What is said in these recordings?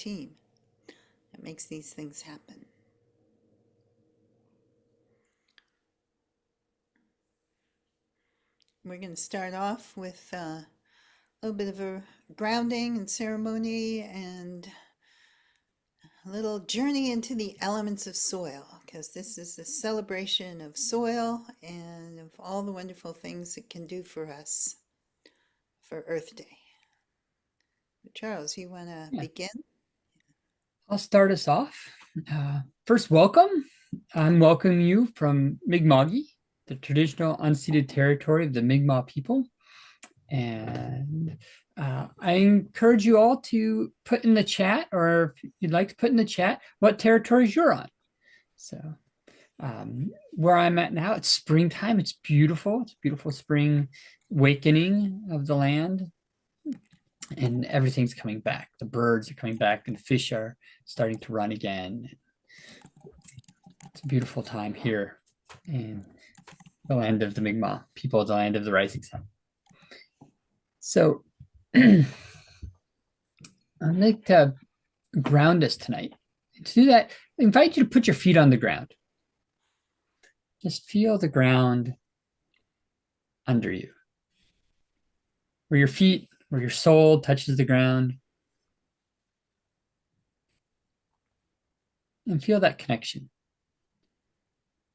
team that makes these things happen. We're going to start off with a little bit of a grounding and ceremony and a little journey into the elements of soil, because this is a celebration of soil and of all the wonderful things it can do for us for Earth Day. Charles, you want to begin? I'll start us off. First, welcome. I'm welcoming you from Mi'kma'ki, the traditional unceded territory of the Mi'kmaq people. And I encourage you all to put in the chat, or if you'd like to put in the chat, what territories you're on. So where I'm at now, it's springtime. It's beautiful. It's a beautiful spring awakening of the land. And everything's coming back. The birds are coming back and the fish are starting to run again. It's a beautiful time here in the land of the Mi'kmaq people, the land of the rising sun. So I'd like to ground us tonight. To do that, I invite you to put your feet on the ground. Just feel the ground under you. Where your soul touches the ground. And feel that connection.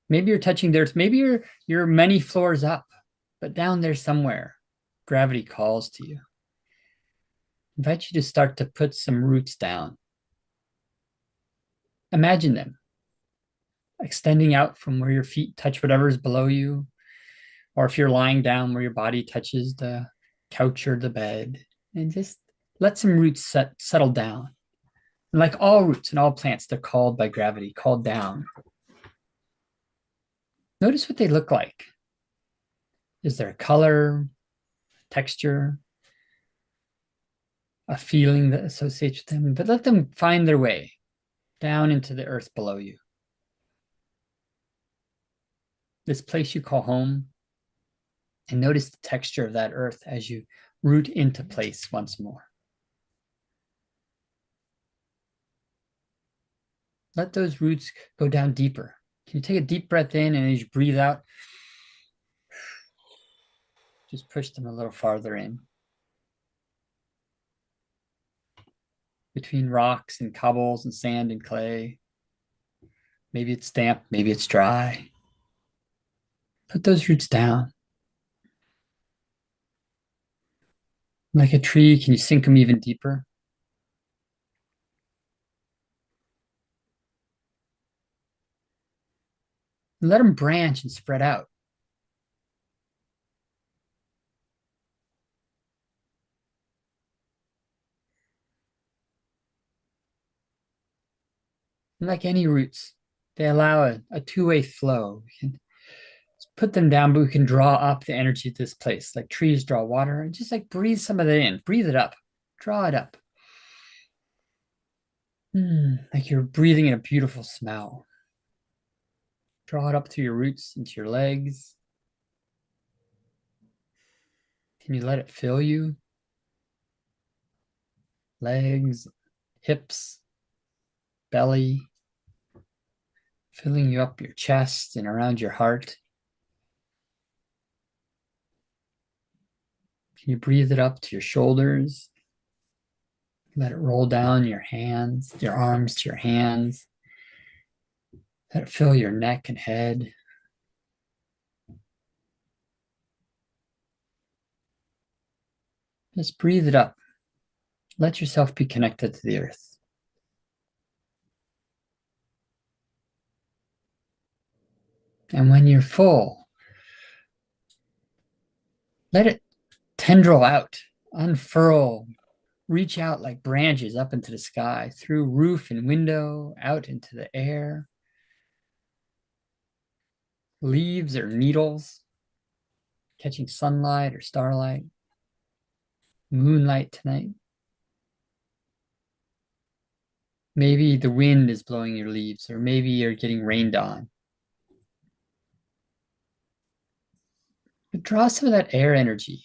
Maybe you're touching the earth. Maybe you're many floors up, but down there somewhere, gravity calls to you. I invite you to start to put some roots down. Imagine them extending out from where your feet touch whatever's below you, or if you're lying down where your body touches the couch or the bed, and just let some roots settle down. And like all roots and all plants, they're called by gravity, called down. Notice what they look like. Is there a color, texture, a feeling that associates with them? But let them find their way down into the earth below you. This place you call home, and notice the texture of that earth as you root into place once more. Let those roots go down deeper. Can you take a deep breath in, and as you breathe out, just push them a little farther in. Between rocks and cobbles and sand and clay. Maybe it's damp, maybe it's dry. Put those roots down. Like a tree, can you sink them even deeper? And let them branch and spread out. And like any roots, they allow a two-way flow. We can put them down, but we can draw up the energy of this place. Like trees draw water, and just like breathe some of that in, breathe it up, draw it up. Like you're breathing in a beautiful smell. Draw it up through your roots into your legs. Can you let it fill you? Legs, hips, belly, filling you up your chest and around your heart. Can you breathe it up to your shoulders? Let it roll down your hands, your arms to your hands. Let it fill your neck and head. Just breathe it up. Let yourself be connected to the earth. And when you're full, let it tendril out, unfurl, reach out like branches up into the sky, through roof and window, out into the air. Leaves or needles, catching sunlight or starlight, moonlight tonight. Maybe the wind is blowing your leaves, or maybe you're getting rained on. But draw some of that air energy,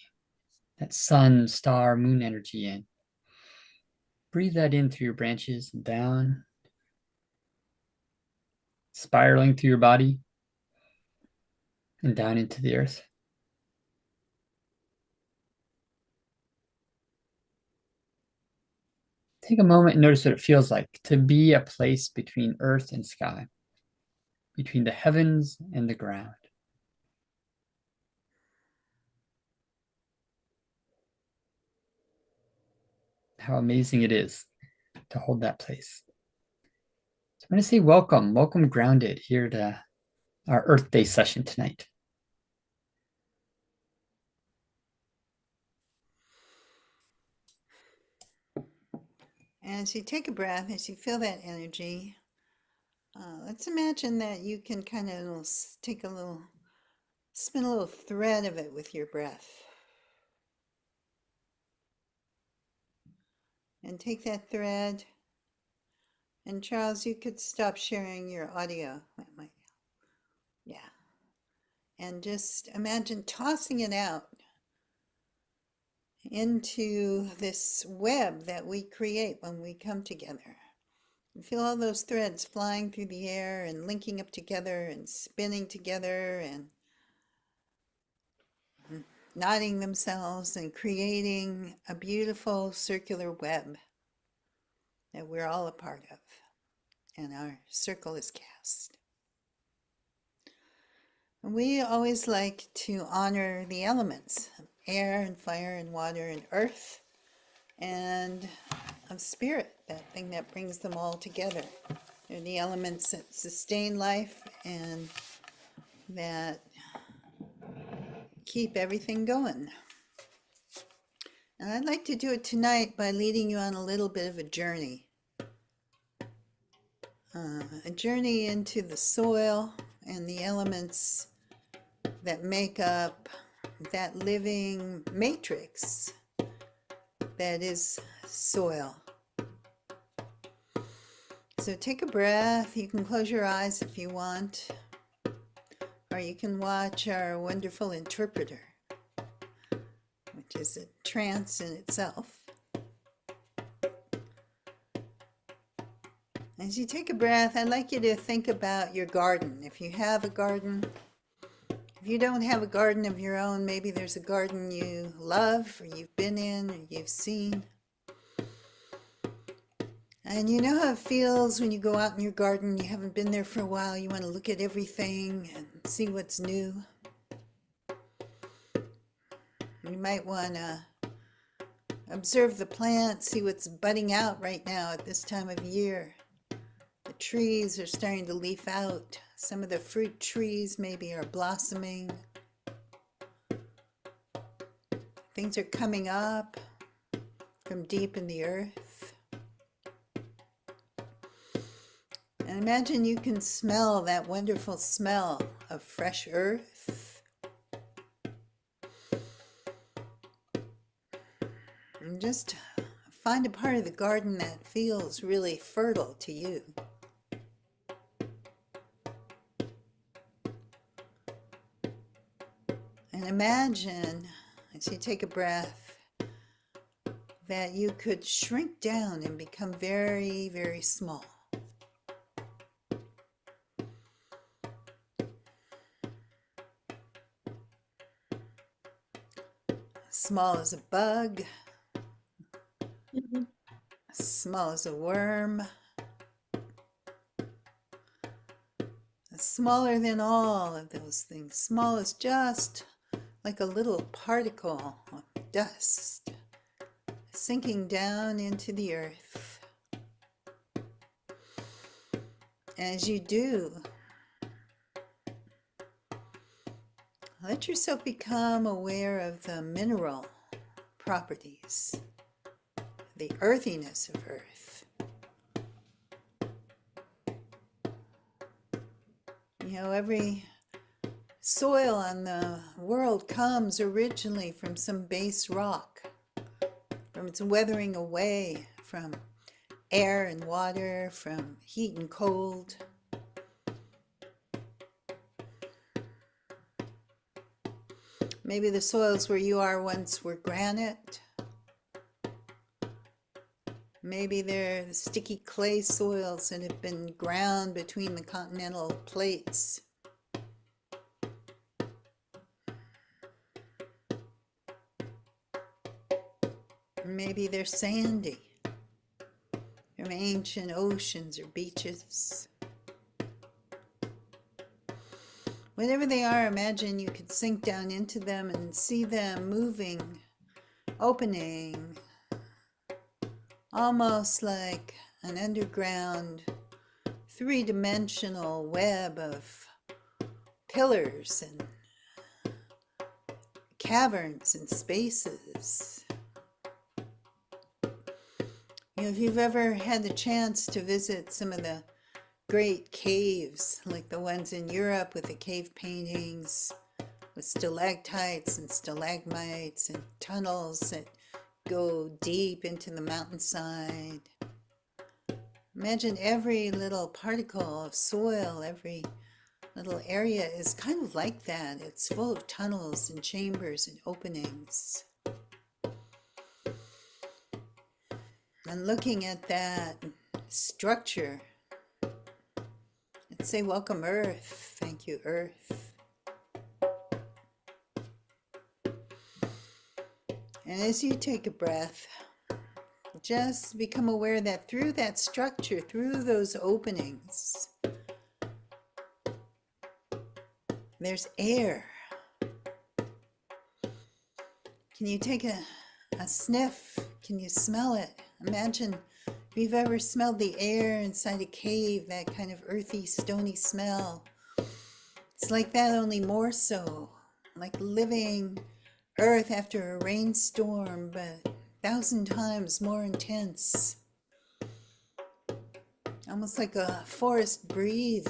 that sun, star, moon energy in. breathe that in through your branches and down, spiraling through your body and down into the earth. Take a moment and notice what it feels like to be a place between earth and sky, between the heavens and the ground. How amazing it is to hold that place. So I'm going to say welcome, welcome grounded here to our Earth Day session tonight. As you take a breath, as you feel that energy, let's imagine that you can kind of take a little, spin a little thread of it with your breath. And take that thread. And Charles, you could stop sharing your audio. Yeah. And just imagine tossing it out into this web that we create when we come together. You feel all those threads flying through the air and linking up together and spinning together and knotting themselves and creating a beautiful circular web that we're all a part of, and our circle is cast. And we always like to honor the elements, air and fire and water and earth, and of spirit, that thing that brings them all together. They're the elements that sustain life and that keep everything going. And I'd like to do it tonight by leading you on a little bit of a journey. A journey into the soil and the elements that make up that living matrix that is soil. So take a breath. You can close your eyes if you want, or you can watch our wonderful interpreter, which is a trance in itself. As you take a breath, I'd like you to think about your garden. If you have a garden, if you don't have a garden of your own, maybe there's a garden you love, or you've been in, or you've seen. And you know how it feels when you go out in your garden, you haven't been there for a while, you want to look at everything and see what's new. You might want to observe the plants, see what's budding out right now at this time of year. The trees are starting to leaf out. Some of the fruit trees maybe are blossoming. Things are coming up from deep in the earth. And imagine you can smell that wonderful smell of fresh earth. And just find a part of the garden that feels really fertile to you. And imagine, as you take a breath, that you could shrink down and become very, very small. Small as a bug, small as a worm, smaller than all of those things, small as just like a little particle of dust sinking down into the earth. As you do, let yourself become aware of the mineral properties, the earthiness of earth. You know, every soil on the world comes originally from some base rock, from its weathering away from air and water, from heat and cold. Maybe the soils where you are once were granite. Maybe they're the sticky clay soils that have been ground between the continental plates. Maybe they're sandy from ancient oceans or beaches. Whatever they are, imagine you could sink down into them and see them moving, opening, almost like an underground three-dimensional web of pillars and caverns and spaces. You know, if you've ever had the chance to visit some of the great caves, like the ones in Europe with the cave paintings, with stalactites and stalagmites and tunnels that go deep into the mountainside. Imagine every little particle of soil, every little area is kind of like that. It's full of tunnels and chambers and openings. And looking at that structure, let's say, welcome Earth. Thank you, Earth. And as you take a breath, just become aware that through that structure, through those openings, there's air. Can you take a sniff? Can you smell it? Imagine if you've ever smelled the air inside a cave, that kind of earthy, stony smell. It's like that, only more so. Like living earth after a rainstorm, but 1,000 times more intense. Almost like a forest breeze,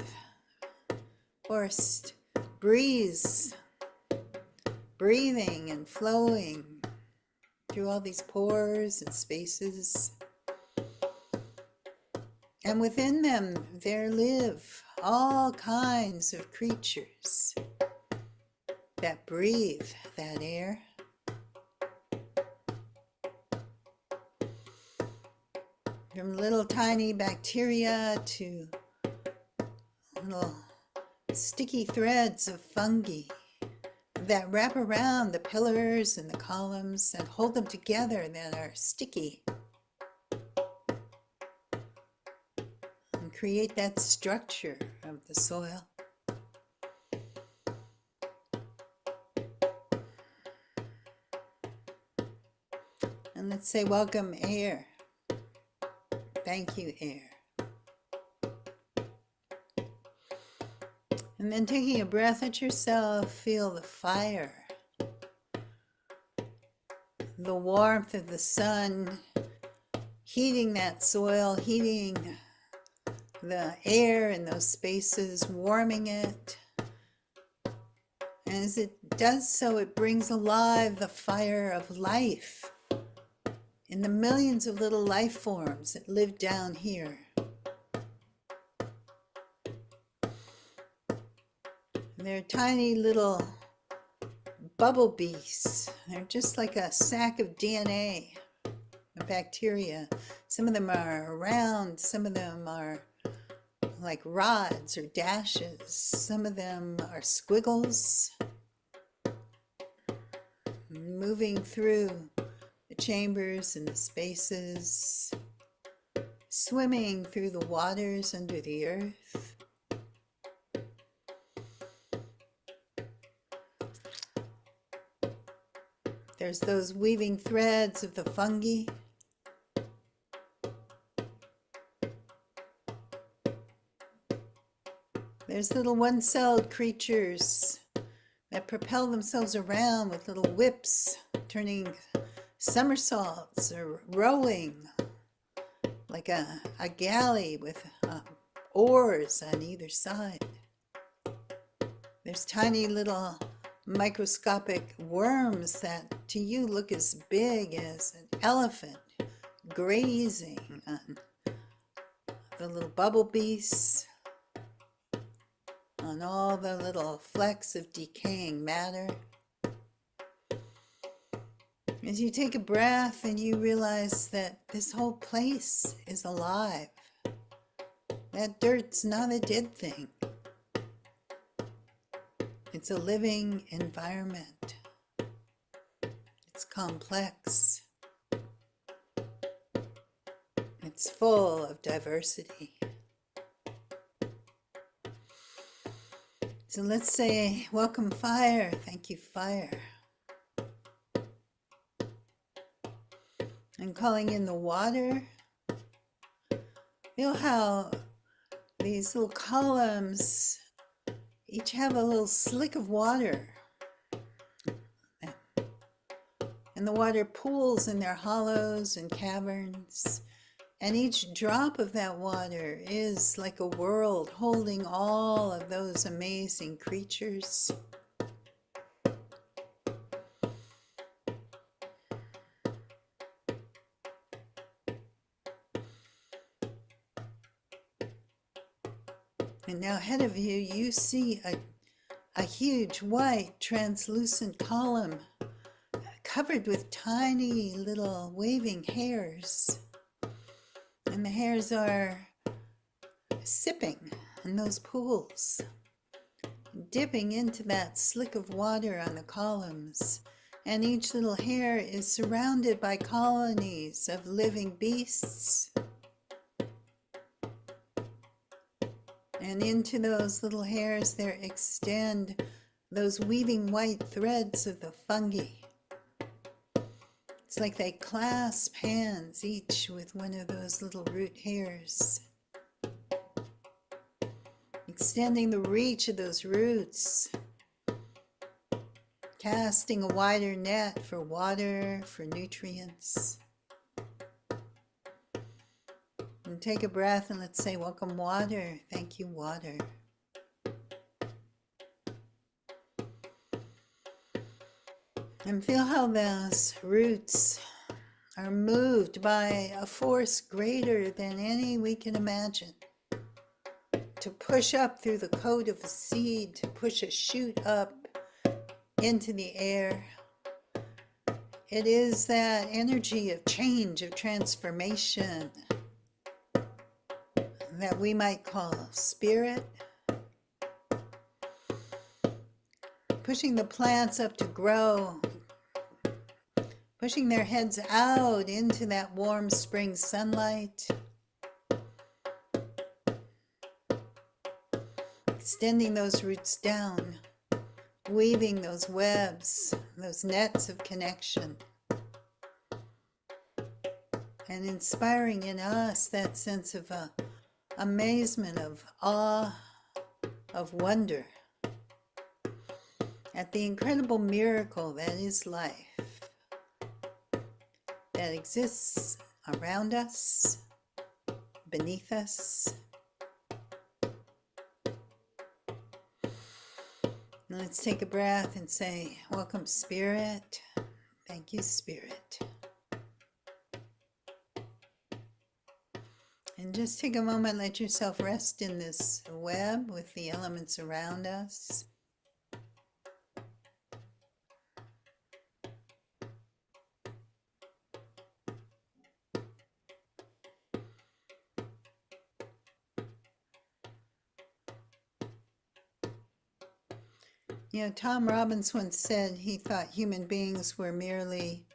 breathing and flowing through all these pores and spaces. And within them, there live all kinds of creatures that breathe that air. From little tiny bacteria to little sticky threads of fungi that wrap around the pillars and the columns and hold them together, that are sticky and create that structure of the soil. And let's say, welcome air. Thank you, air. And then taking a breath at yourself, feel the fire, the warmth of the sun heating that soil, heating the air in those spaces, warming it. And as it does so, it brings alive the fire of life in the millions of little life forms that live down here. They're tiny little bumblebees. They're just like a sack of DNA, a bacteria. Some of them are round, some of them are like rods or dashes, some of them are squiggles, moving through the chambers and the spaces, swimming through the waters under the earth. There's those weaving threads of the fungi. There's little one-celled creatures that propel themselves around with little whips, turning somersaults or rowing like a galley with oars on either side. There's tiny little microscopic worms that to you look as big as an elephant grazing on the little bumblebees, on all the little flecks of decaying matter. As you take a breath and you realize that this whole place is alive, that dirt's not a dead thing. It's a living environment. It's complex. It's full of diversity. So let's say, welcome fire. Thank you, fire. And calling in the water. Feel how these little columns each have a little slick of water. And the water pools in their hollows and caverns. And each drop of that water is like a world holding all of those amazing creatures. And now ahead of you, you see a huge white translucent column covered with tiny little waving hairs. And the hairs are sipping in those pools, dipping into that slick of water on the columns. And each little hair is surrounded by colonies of living beasts. And into those little hairs there extend those weaving white threads of the fungi. It's like they clasp hands, each with one of those little root hairs, extending the reach of those roots, casting a wider net for water, for nutrients. And take a breath and let's say, welcome water. Thank you, water. And feel how those roots are moved by a force greater than any we can imagine, to push up through the coat of a seed, to push a shoot up into the air. It is that energy of change, of transformation, that we might call spirit, pushing the plants up to grow, pushing their heads out into that warm spring sunlight, extending those roots down, weaving those webs, those nets of connection, and inspiring in us that sense of amazement, of awe, of wonder at the incredible miracle that is life, that exists around us, beneath us. And let's take a breath and say, welcome, Spirit. Thank you, Spirit. And just take a moment, let yourself rest in this web with the elements around us. You know, Tom Robbins once said he thought human beings were merely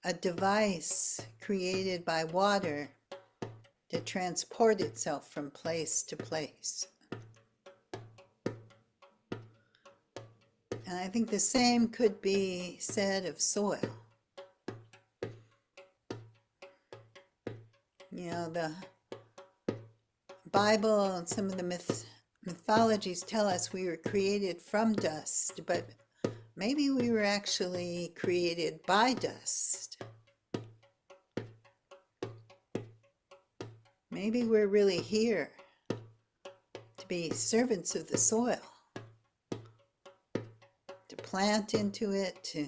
a device created by water to transport itself from place to place. And I think the same could be said of soil. You know, the Bible and some of the mythologies tell us we were created from dust, but maybe we were actually created by dust. Maybe we're really here to be servants of the soil, to plant into it, to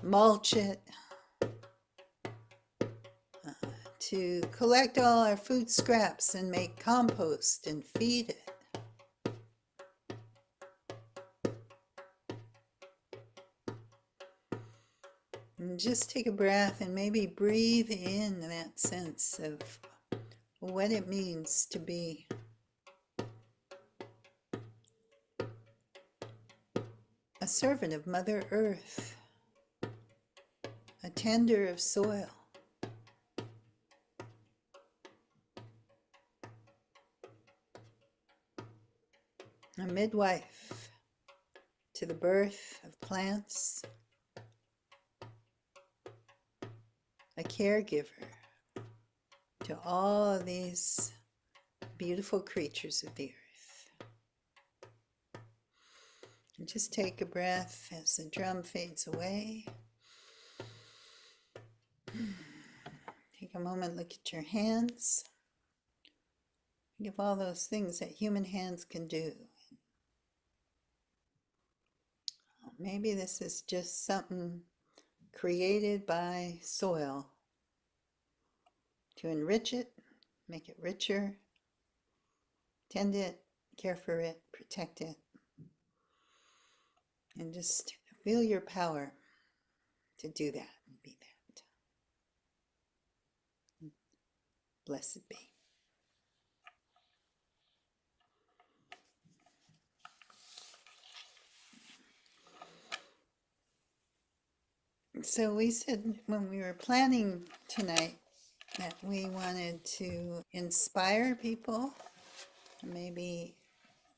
mulch it, to collect all our food scraps and make compost and feed it. And just take a breath and maybe breathe in that sense of what it means to be a servant of Mother Earth, a tender of soil, a midwife to the birth of plants, a caregiver to all of these beautiful creatures of the earth. And just take a breath as the drum fades away. Take a moment, look at your hands. Think of all those things that human hands can do. Maybe this is just something created by soil to enrich it, make it richer, tend it, care for it, protect it, and just feel your power to do that and be that. Blessed be. So we said when we were planning tonight that we wanted to inspire people, maybe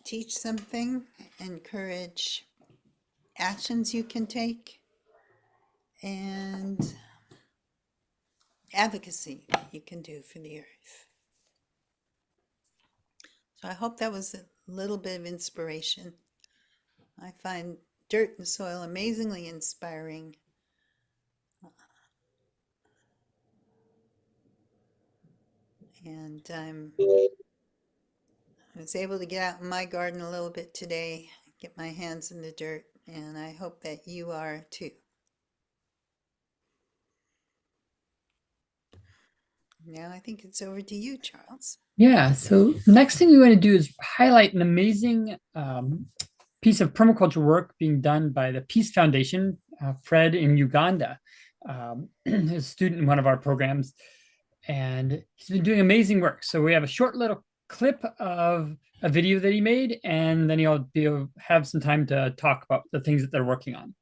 teach something, encourage actions you can take, and advocacy you can do for the earth. So I hope that was a little bit of inspiration. I find dirt and soil amazingly inspiring. And I was able to get out in my garden a little bit today, get my hands in the dirt, and I hope that you are too. Now I think it's over to you, Charles. Yeah, so next thing we want to do is highlight an amazing piece of permaculture work being done by the Peace Foundation, Fred in Uganda, a student in one of our programs, and he's been doing amazing work. So we have a short little clip of a video that he made, and then he'll have some time to talk about the things that they're working on.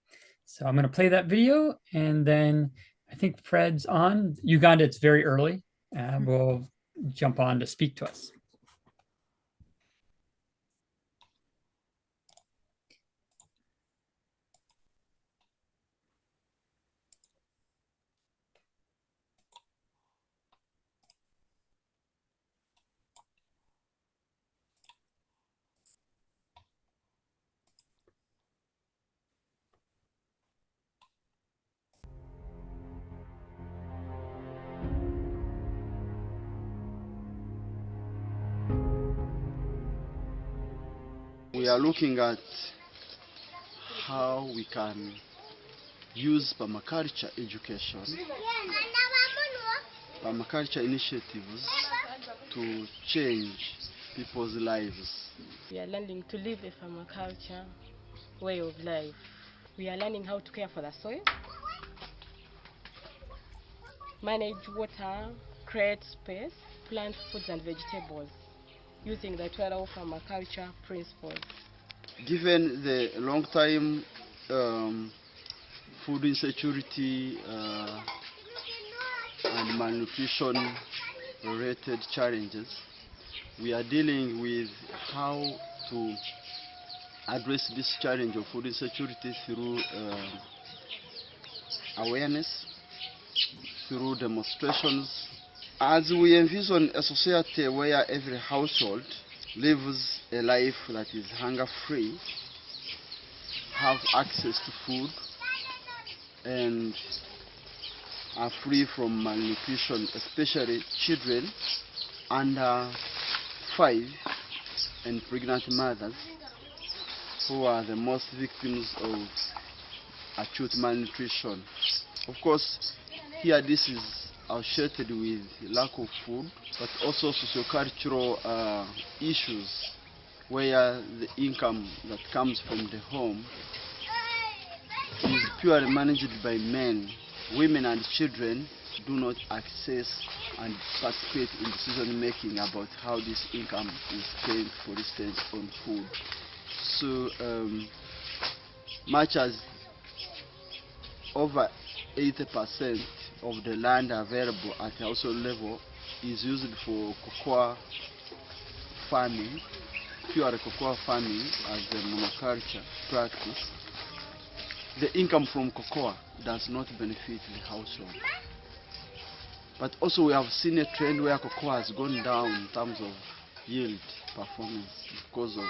So I'm going to play that video, and then I think Fred's on. Uganda, it's very early. We'll jump on to speak to us. We are looking at how we can use permaculture education, permaculture initiatives to change people's lives. We are learning to live a permaculture way of life. We are learning how to care for the soil, manage water, create space, plant foods and vegetables using the 12 permaculture principles. Given the long time food insecurity and malnutrition related challenges, we are dealing with how to address this challenge of food insecurity through awareness, through demonstrations. As we envision a society where every household lives a life that is hunger-free, have access to food, and are free from malnutrition, especially children under 5 and pregnant mothers, who are the most victims of acute malnutrition. Of course, here this is associated with lack of food, but also sociocultural issues where the income that comes from the home is purely managed by men women and children do not access and participate in decision making about how this income is spent, for instance, on food. So much as over 80% of the land available at household level is used for cocoa farming, pure cocoa farming as a monoculture practice, the income from cocoa does not benefit the household. But also we have seen a trend where cocoa has gone down in terms of yield performance because of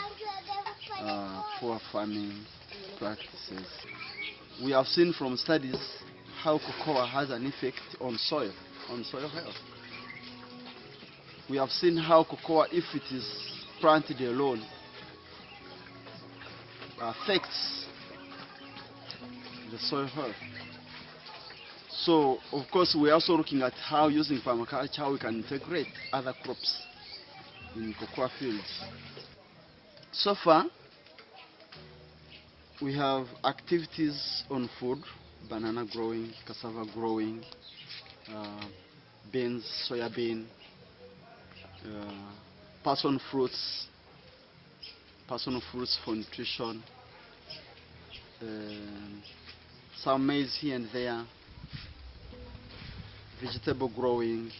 poor farming practices. We have seen from studies how cocoa has an effect on soil health. We have seen how cocoa, if it is planted alone, affects the soil health. So, of course, we're also looking at how using permaculture, how we can integrate other crops in cocoa fields. So far, we have activities on food, banana growing, cassava growing, beans, soya bean, passion fruits for nutrition, some maize here and there, vegetable growing,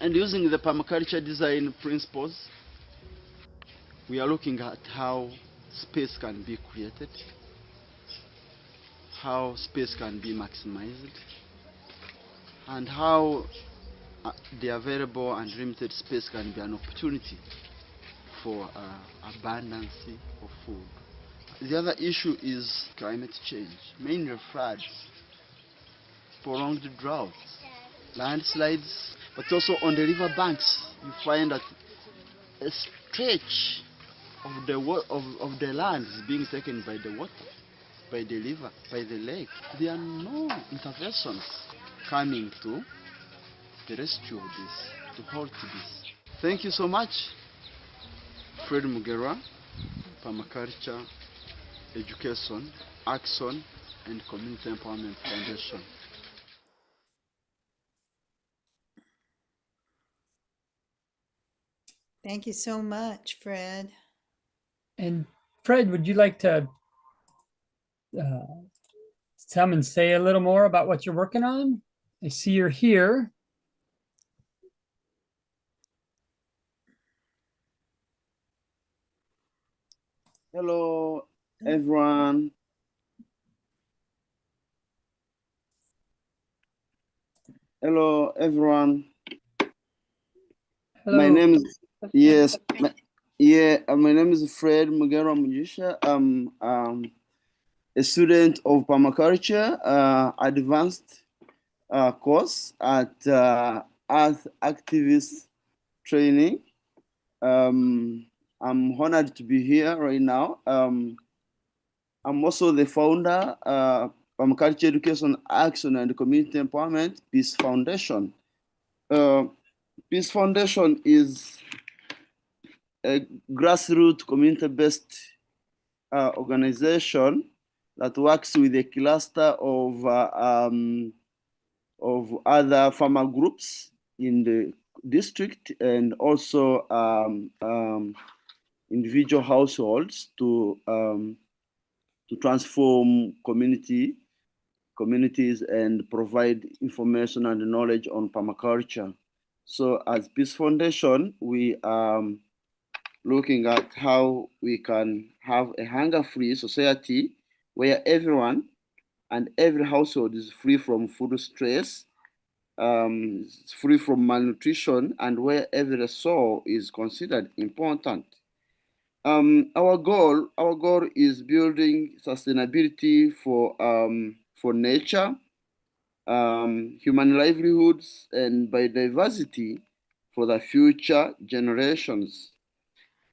and using the permaculture design principles, we are looking at how space can be created, how space can be maximized, and how the available and limited space can be an opportunity for abundance of food. The other issue is climate change, mainly floods, prolonged droughts, landslides, but also on the river banks you find that a stretch of the land is being taken by the water, by the river, by the lake. There are no interventions coming to the rescue of this, to halt this. Thank you so much, Fred Mugera, Permaculture, Education, Action, and Community Empowerment Foundation. Thank you so much, Fred. And Fred, would you like to come and say a little more about what you're working on? I see you're here. Hello, everyone. Hello, everyone. Hello. My name is my name is Fred Mugera Mujisha. I'm a student of permaculture, advanced course at Earth Activist Training. I'm honored to be here right now. I'm also the founder Permaculture Education, Action, and Community Empowerment Peace Foundation. Peace Foundation is a grassroots community-based organization that works with a cluster of other farmer groups in the district and also individual households to transform communities and provide information and knowledge on permaculture. So as Peace Foundation, we are looking at how we can have a hunger-free society where everyone and every household is free from food stress, free from malnutrition, and where every soul is considered important. Our goal is building sustainability for nature, human livelihoods, and biodiversity for the future generations.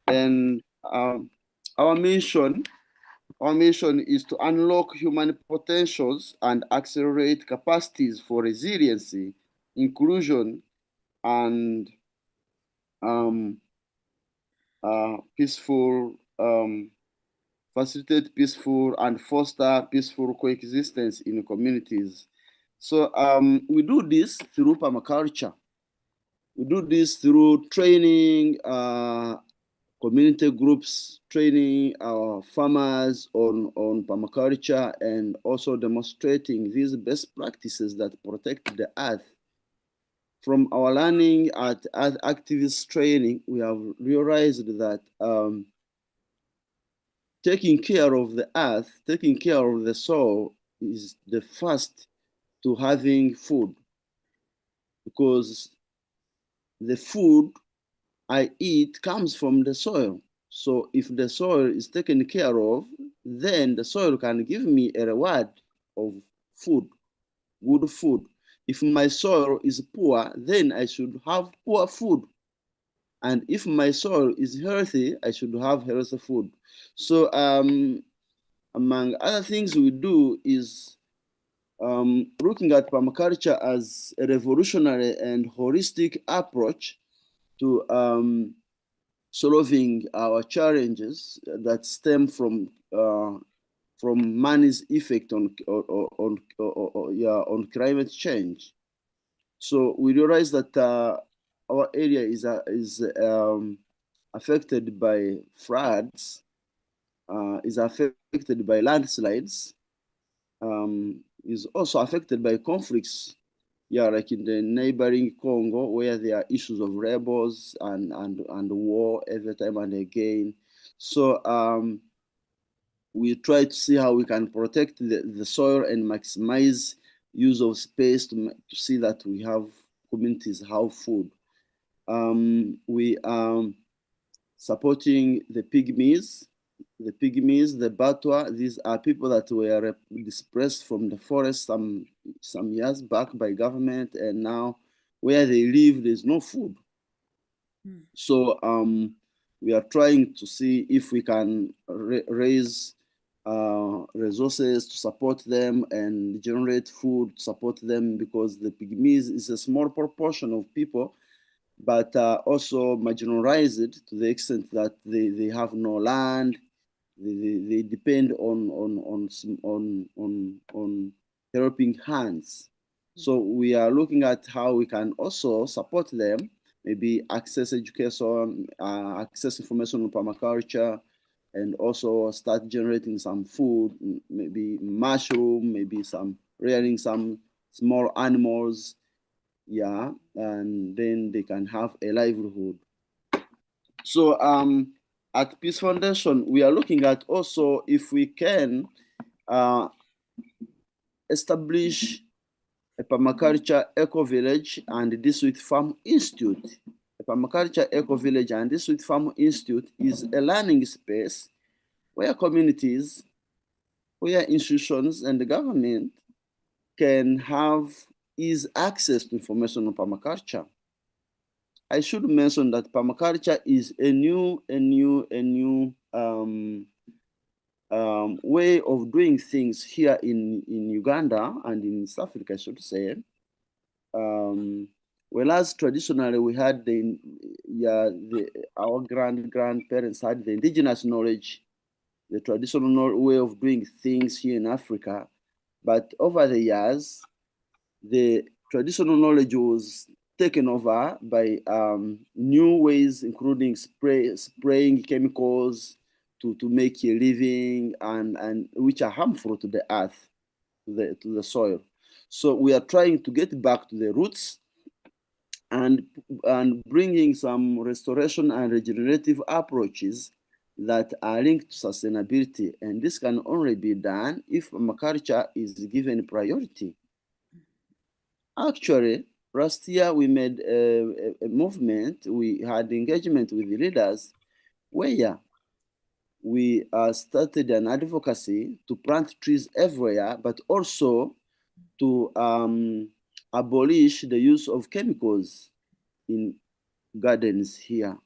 And our mission is to unlock human potentials and accelerate capacities for resiliency, inclusion, and peaceful facilitate peaceful and foster peaceful coexistence in communities. So we do this through permaculture. We do this through training community groups, training our farmers on permaculture, and also demonstrating these best practices that protect the earth. From our learning at earth activist training, we have realized that taking care of the earth, taking care of the soil is the first to having food, because the food I eat comes from the soil. So if the soil is taken care of, then the soil can give me a reward of food, good food. If my soil is poor, then I should have poor food. And if my soil is healthy, I should have healthy food. So among other things we do is looking at permaculture as a revolutionary and holistic approach to solving our challenges that stem from man's effect on climate change. So we realize that our area is affected by floods, is affected by landslides, is also affected by conflicts. Yeah, like in the neighboring Congo, where there are issues of rebels and war every time and again. So we try to see how we can protect the soil and maximize use of space to see that we have communities have food. We are supporting the pygmies, the Batwa. These are people that were displaced from the forest some years back by government, and now where they live, there's no food. So we are trying to see if we can raise resources to support them and generate food to support them, because the pygmies is a small proportion of people, but also marginalized to the extent that they have no land. They depend on helping hands. So we are looking at how we can also support them, maybe access education, access information on permaculture, and also start generating some food, maybe mushroom, maybe some rearing some small animals, yeah, and then they can have a livelihood. So at Peace Foundation, we are looking at also if we can establish a permaculture eco-village and district farm institute. A permaculture eco-village and district farm institute is a learning space where communities, where institutions and the government can have easy access to information on permaculture. I should mention that permaculture is a new way of doing things here in Uganda and in East Africa, I should say. Whereas traditionally we had our grandparents had the indigenous knowledge, the traditional way of doing things here in Africa, but over the years, the traditional knowledge was taken over by new ways, including spraying chemicals to make a living, and which are harmful to the earth, to the soil. So we are trying to get back to the roots and bringing some restoration and regenerative approaches that are linked to sustainability. And this can only be done if permaculture is given priority. Actually, last year we made a movement. We had engagement with the leaders where we started an advocacy to plant trees everywhere, but also to abolish the use of chemicals in gardens here.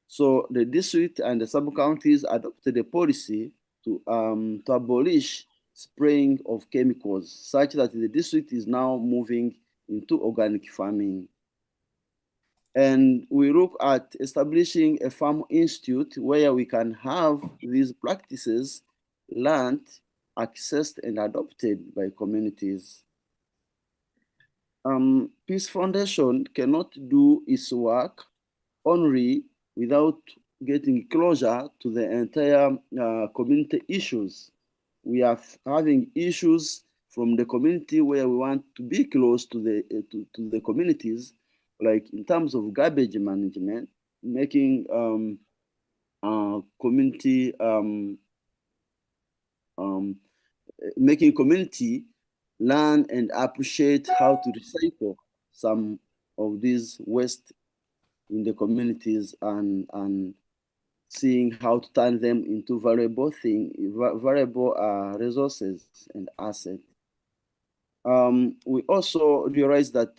So the district and the sub-counties adopted a policy to abolish spraying of chemicals, such that the district is now moving into organic farming. And we look at establishing a farm institute where we can have these practices learned, accessed, and adopted by communities. Peace Foundation cannot do its work only without getting closer to the entire community issues. We are having issues from the community where we want to be close to the communities, like in terms of garbage management, making community making community learn and appreciate how to recycle some of these waste in the communities, and seeing how to turn them into valuable resources and assets. We also realize that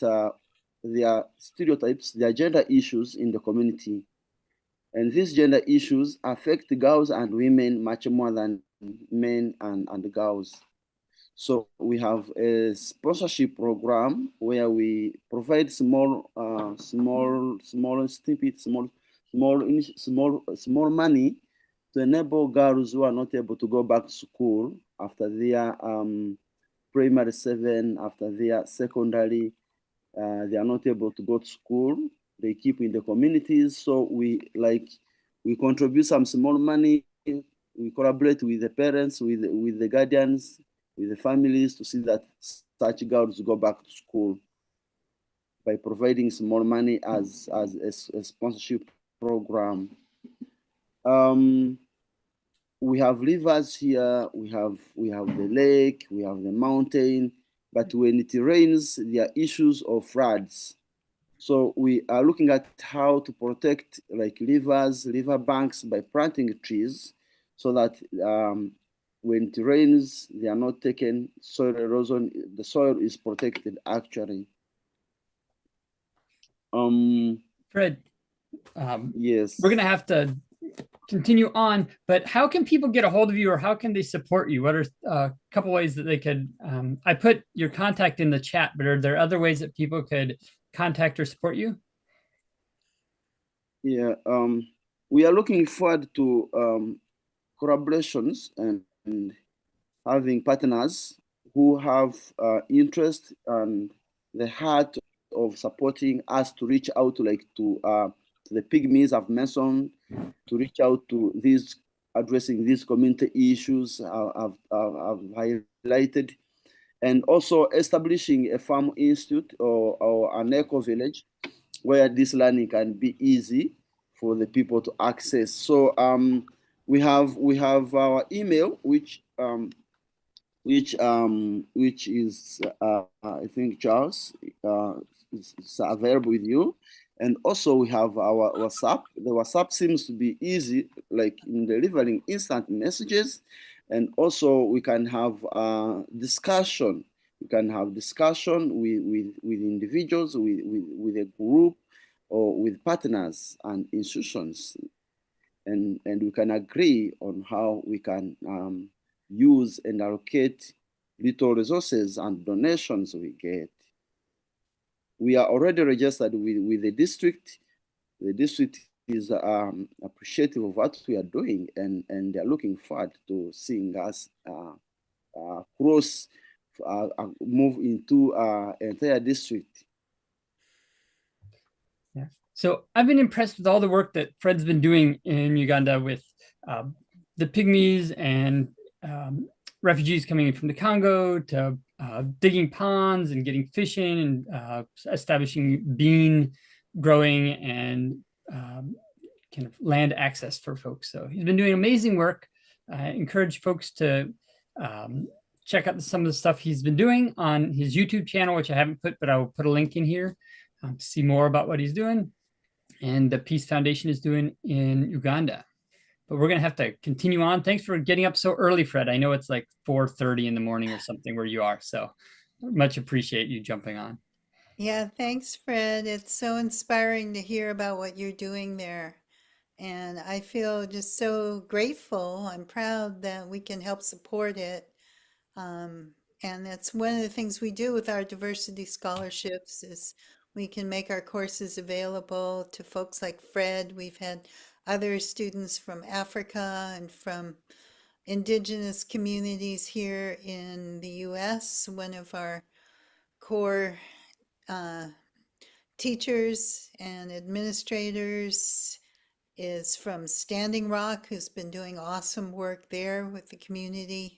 there are stereotypes, there are gender issues in the community, and these gender issues affect girls and women much more than men and girls. So we have a sponsorship program where we provide small money to enable girls who are not able to go back to school after their primary 7, after their secondary. They are not able to go to school. They keep in the communities. So we contribute some small money. We collaborate with the parents, with the guardians, with the families to see that such girls go back to school by providing small money as a sponsorship program. We have rivers here, we have the lake, we have the mountain, but when it rains, there are issues of floods. So we are looking at how to protect like rivers, river banks by planting trees so that when it rains, they are not taken soil erosion. The soil is protected actually. Fred, Yes. we're going to have to continue on, but how can people get a hold of you, or how can they support you? What are a couple ways that they could, I put your contact in the chat, but are there other ways that people could contact or support you? Yeah, we are looking forward to collaborations and having partners who have interest and the heart of supporting us to reach out to the pygmies I've mentioned, to reach out to these, addressing these community issues I've highlighted, and also establishing a farm institute or an eco village where this learning can be easy for the people to access. So we have our email, which is I think Charles is available with you, and also we have our WhatsApp. The WhatsApp seems to be easy, like in delivering instant messages, and also we can have discussion. We can have discussion with individuals, with a group, or with partners and institutions, and we can agree on how we can use and allocate little resources and donations we get. We are already registered with the district. The district is appreciative of what we are doing, and they're looking forward to seeing us move into entire district. Yeah. So I've been impressed with all the work that Fred's been doing in Uganda with the pygmies and refugees coming in from the Congo, to digging ponds and getting fish in, and establishing bean growing and kind of land access for folks. So he's been doing amazing work. I encourage folks to check out some of the stuff he's been doing on his YouTube channel, which I haven't put, but I will put a link in here to see more about what he's doing and the Peace Foundation is doing in Uganda. But we're going to have to continue on. Thanks for getting up so early, Fred. I know it's like 4:30 in the morning or something where you are. So much appreciate you jumping on. Yeah, thanks, Fred. It's so inspiring to hear about what you're doing there. And I feel just so grateful. I'm proud that we can help support it. And that's one of the things we do with our diversity scholarships is We can make our courses available to folks like Fred. We've had other students from Africa and from indigenous communities here in the US. One of our core uh, teachers and administrators is from Standing Rock, who's been doing awesome work there with the community.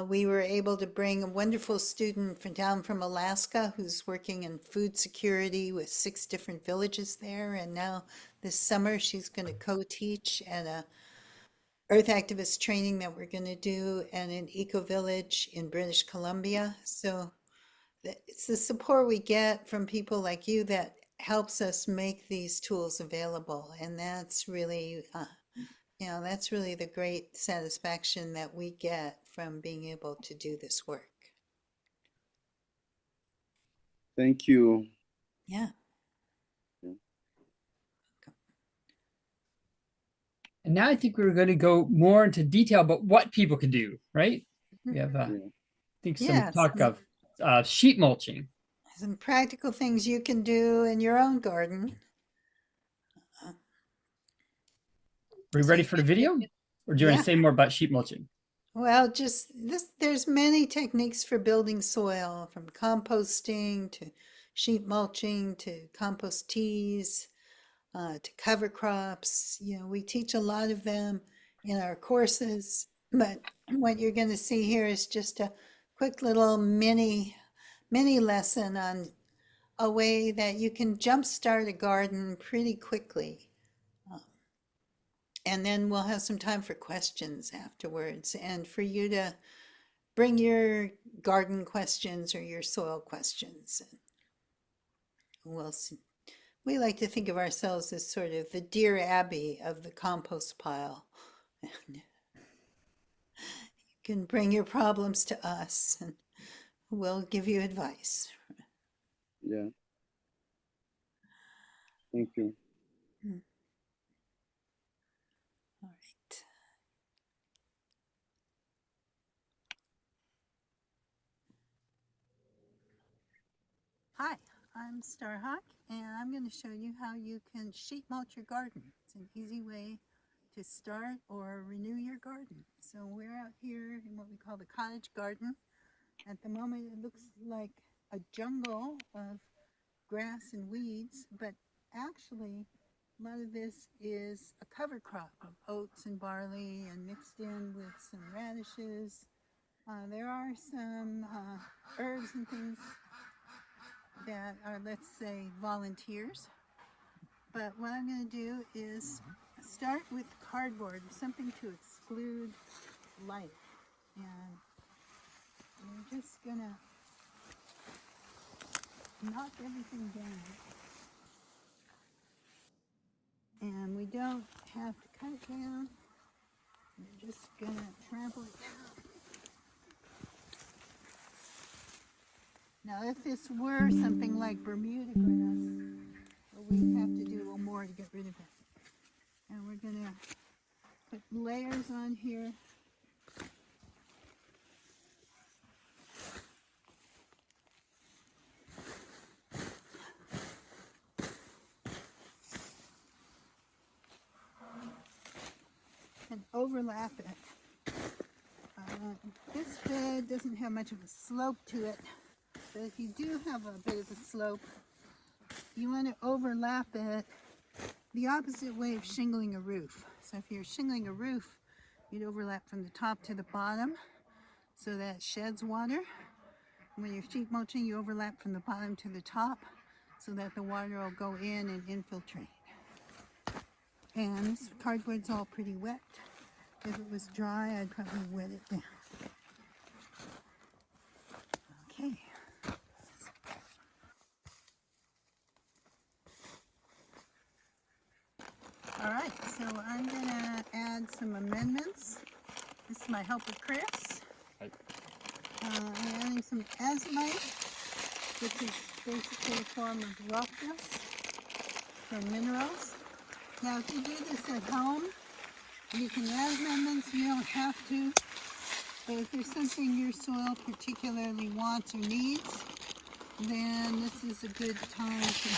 We were able to bring a wonderful student down from Alaska who's working in food security with 6 different villages there. And now this summer she's going to co-teach at a earth activist training that we're going to do at an eco village in British Columbia. So it's the support we get from people like you that helps us make these tools available. And that's really, that's really the great satisfaction that we get from being able to do this work. Thank you. Yeah. And now I think we're going to go more into detail about what people can do, right? We have, I think, some talk of sheet mulching. Some practical things you can do in your own garden. Are we ready for the video? Or do you want to say more about sheet mulching? Well, just this, there's many techniques for building soil, from composting to sheet mulching to compost teas to cover crops. We teach a lot of them in our courses, but what you're going to see here is just a quick little mini lesson on a way that you can jumpstart a garden pretty quickly. And then we'll have some time for questions afterwards and for you to bring your garden questions or your soil questions. We'll see. We like to think of ourselves as sort of the Dear Abby of the compost pile. You can bring your problems to us and we'll give you advice. Yeah. Thank you. All right. Hi, I'm Starhawk, and I'm going to show you how you can sheet mulch your garden. It's an easy way to start or renew your garden. So we're out here in what we call the cottage garden. At the moment, it looks like a jungle of grass and weeds, but actually, a lot of this is a cover crop of oats and barley and mixed in with some radishes. There are some herbs and things that are, let's say, volunteers. But what I'm going to do is start with cardboard, something to exclude light. And we're just going to knock everything down. And we don't have to cut it down. We're just going to trample it down. Now, if this were something like Bermuda grass, we'd have to do a little more to get rid of it. And we're going to put layers on here. And overlap it. This bed doesn't have much of a slope to it, but if you do have a bit of a slope, you want to overlap it the opposite way of shingling a roof. So if you're shingling a roof, you'd overlap from the top to the bottom so that it sheds water. And when you're sheet mulching, you overlap from the bottom to the top so that the water will go in and infiltrate. And this cardboard's all pretty wet. If it was dry, I'd probably wet it down. Okay. All right, so I'm gonna add some amendments. This is my helper, Chris. Hi. I'm adding some azomite, which is basically a form of roughness for minerals. Now, if you do this at home, you can add amendments, you don't have to. But if there's something your soil particularly wants or needs, then this is a good time to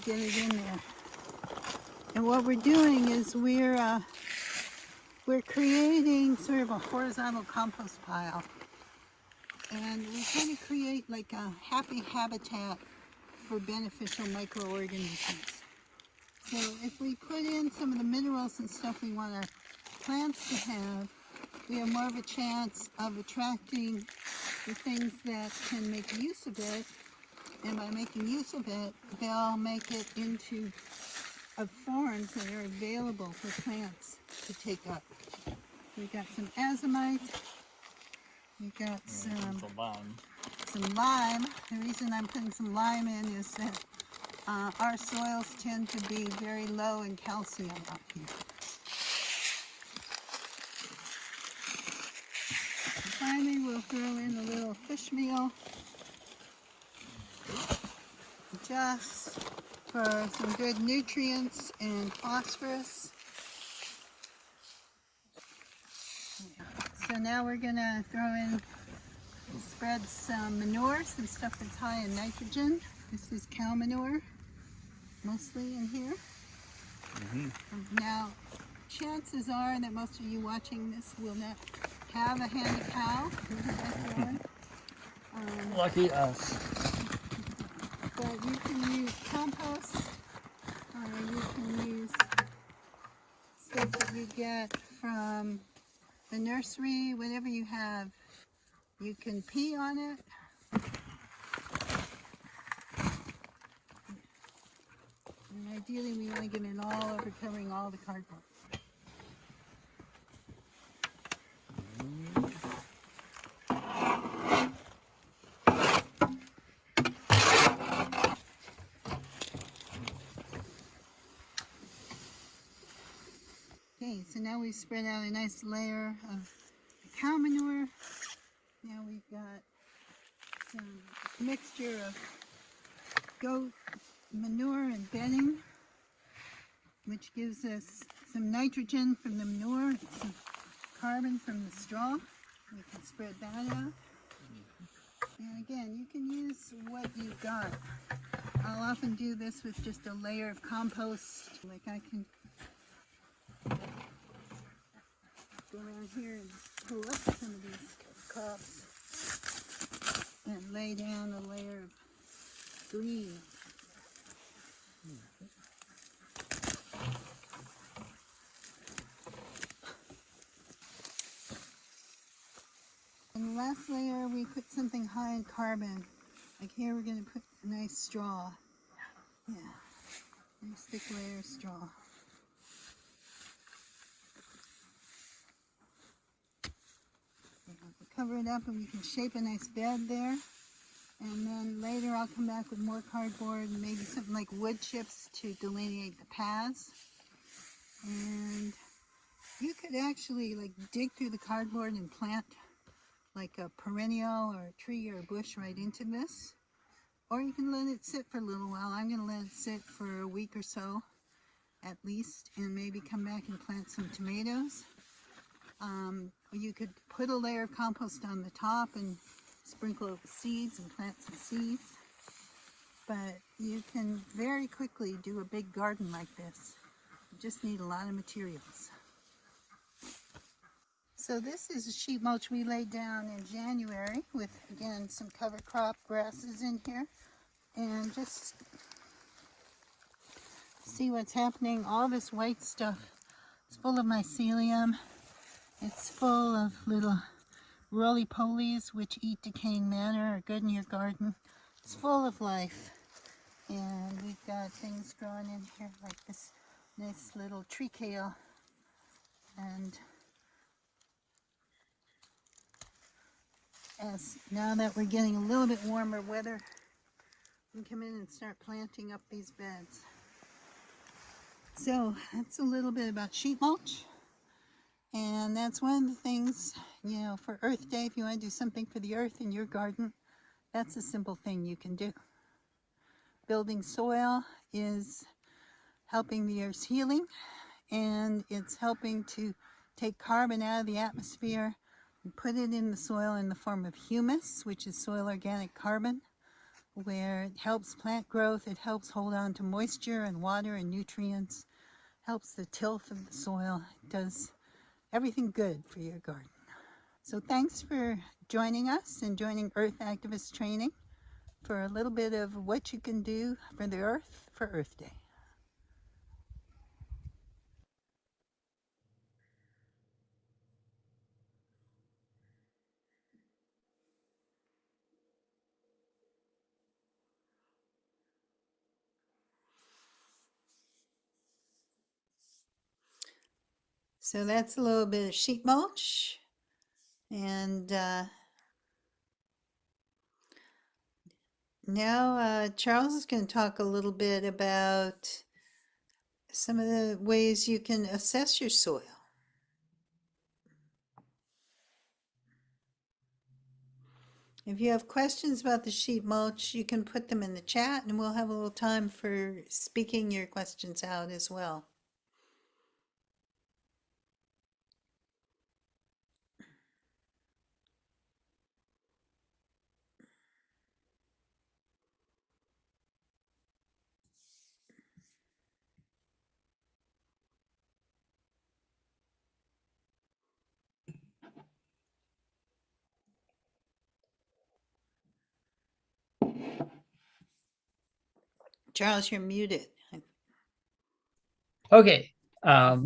get it in there. And what we're doing is we're creating sort of a horizontal compost pile. And we kind of create like a happy habitat for beneficial microorganisms. So if we put in some of the minerals and stuff we want our plants to have, we have more of a chance of attracting the things that can make use of it. And by making use of it, they'll make it into forms that are available for plants to take up. We've got some azomite. We've got some lime. The reason I'm putting some lime in is that our soils tend to be very low in calcium up here. And finally, we'll throw in a little fish meal just for some good nutrients and phosphorus. So now we're going to throw in, spread some manure, some stuff that's high in nitrogen. This is cow manure, mostly in here. Now, chances are that most of you watching this will not have a handy cow. Lucky us. But you can use compost, or you can use stuff that you get from the nursery, whatever you have. You can pee on it. And ideally we want to get it all over, covering all the cardboard. Okay, so now we've spread out a nice layer of cow manure. Now we've got some mixture of goat manure and bedding, which gives us some nitrogen from the manure, some carbon from the straw. We can spread that out. And again, you can use what you've got. I'll often do this with just a layer of compost. Like I can go around here and pull up some of these cups and lay down a layer of green. And the last layer, we put something high in carbon. Like here, we're going to put a nice straw. Yeah, nice thick layer of straw. We'll cover it up and we can shape a nice bed there. And then later I'll come back with more cardboard and maybe something like wood chips to delineate the paths. And you could actually like dig through the cardboard and plant like a perennial or a tree or a bush right into this. Or you can let it sit for a little while. I'm going to let it sit for a week or so at least, and maybe come back and plant some tomatoes. You could put a layer of compost on the top and sprinkle it with seeds and plant some seeds. But you can very quickly do a big garden like this. You just need a lot of materials. So this is a sheet mulch we laid down in January with, again, some cover crop grasses in here. And just see what's happening. All this white stuff is full of mycelium. It's full of little roly-polies which eat decaying matter, are good in your garden. It's full of life. And we've got things growing in here like this nice little tree kale. And as now that we're getting a little bit warmer weather, we can come in and start planting up these beds. So that's a little bit about sheet mulch. And that's one of the things, you know, for Earth Day, if you want to do something for the earth in your garden, that's a simple thing you can do. Building soil is helping the earth's healing, and it's helping to take carbon out of the atmosphere and put it in the soil in the form of humus, which is soil organic carbon. where it helps plant growth, it helps hold on to moisture and water and nutrients, helps the tilth of the soil, it does everything good for your garden. So thanks for joining us and joining Earth Activist Training for a little bit of what you can do for the Earth for Earth Day. So that's a little bit of sheet mulch. And now Charles is going to talk a little bit about some of the ways you can assess your soil. If you have questions about the sheet mulch, you can put them in the chat and we'll have a little time for speaking your questions out as well. Charles, you're muted. Okay. I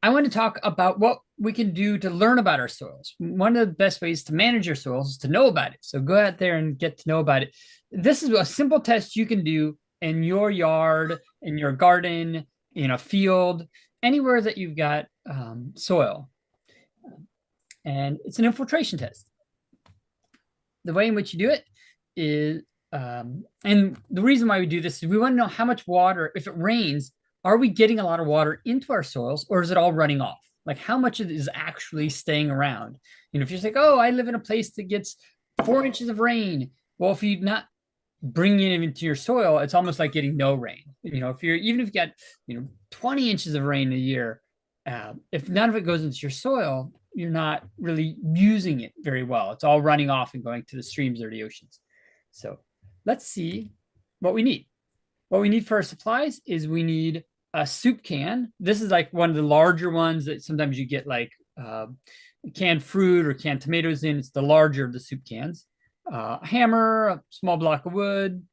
want to talk about what we can do to learn about our soils. One of the best ways to manage your soils is to know about it. So go out there and get to know about it. This is a simple test you can do in your yard, in your garden, in a field, anywhere that you've got soil. And it's an infiltration test. The way in which you do it is, and the reason why we do this is we want to know how much water, if it rains, are we getting a lot of water into our soils or is it all running off? Like how much of it is actually staying around? You know, if you're like, oh, I live in a place that gets 4 inches of rain. Well, if you're not bringing it into your soil, it's almost like getting no rain. You know, if you're, even if you got, 20 inches of rain a year, if none of it goes into your soil, you're not really using it very well. It's all running off and going to the streams or the oceans. So let's see what we need. What we need for our supplies is we need a soup can. This is like one of the larger ones that sometimes you get like canned fruit or canned tomatoes in. It's the larger of the soup cans. A hammer, a small block of wood,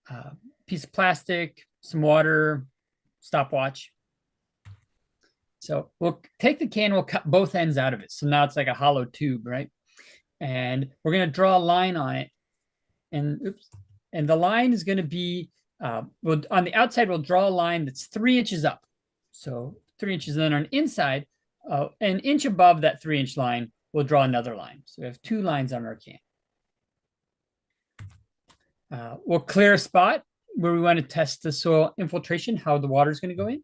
a piece of plastic, some water, stopwatch. So we'll take the can, we'll cut both ends out of it. So now it's like a hollow tube, right? And we're going to draw a line on it. And the line is going to be, on the outside, we'll draw a line that's 3 inches up. So 3 inches. And then on the inside, an inch above that 3-inch line, we'll draw another line. So we have 2 lines on our can. We'll clear a spot where we want to test the soil infiltration, how the water is going to go in.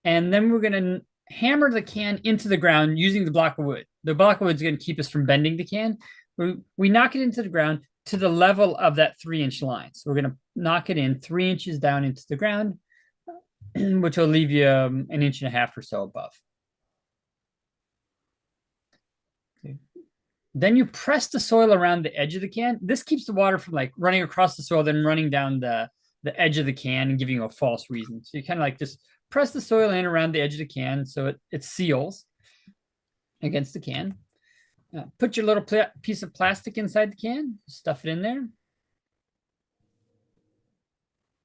And then we're going to hammer the can into the ground using the block of wood. The block of wood is going to keep us from bending the can. We knock it into the ground to the level of that 3-inch line. So we're going to knock it in 3 inches down into the ground, which will leave you an 1.5 inches or so above. Okay. Then you press the soil around the edge of the can. This keeps the water from like running across the soil, then running down the edge of the can and giving you a false reason. So you kind of like just press the soil in around the edge of the can so it seals against the can. Put your little piece of plastic inside the can, stuff it in there.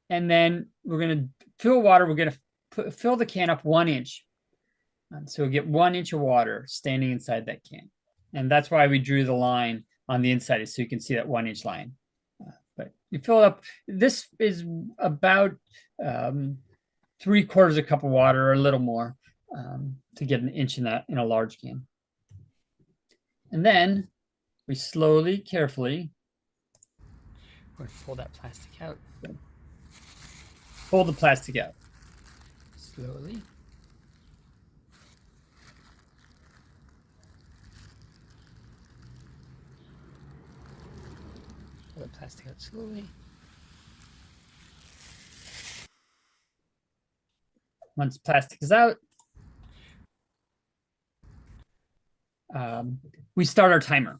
And then we're going to fill water. We're going to fill the can up 1 inch. So we'll get 1 inch of water standing inside that can. And that's why we drew the line on the inside, so you can see that 1-inch line. But you fill it up. This is about 3/4 cup of water or a little more to get 1 inch in a large can. And then we slowly, carefully, we're going to pull that plastic out. Pull the plastic out. Slowly. Pull the plastic out slowly. Once plastic is out, we start our timer.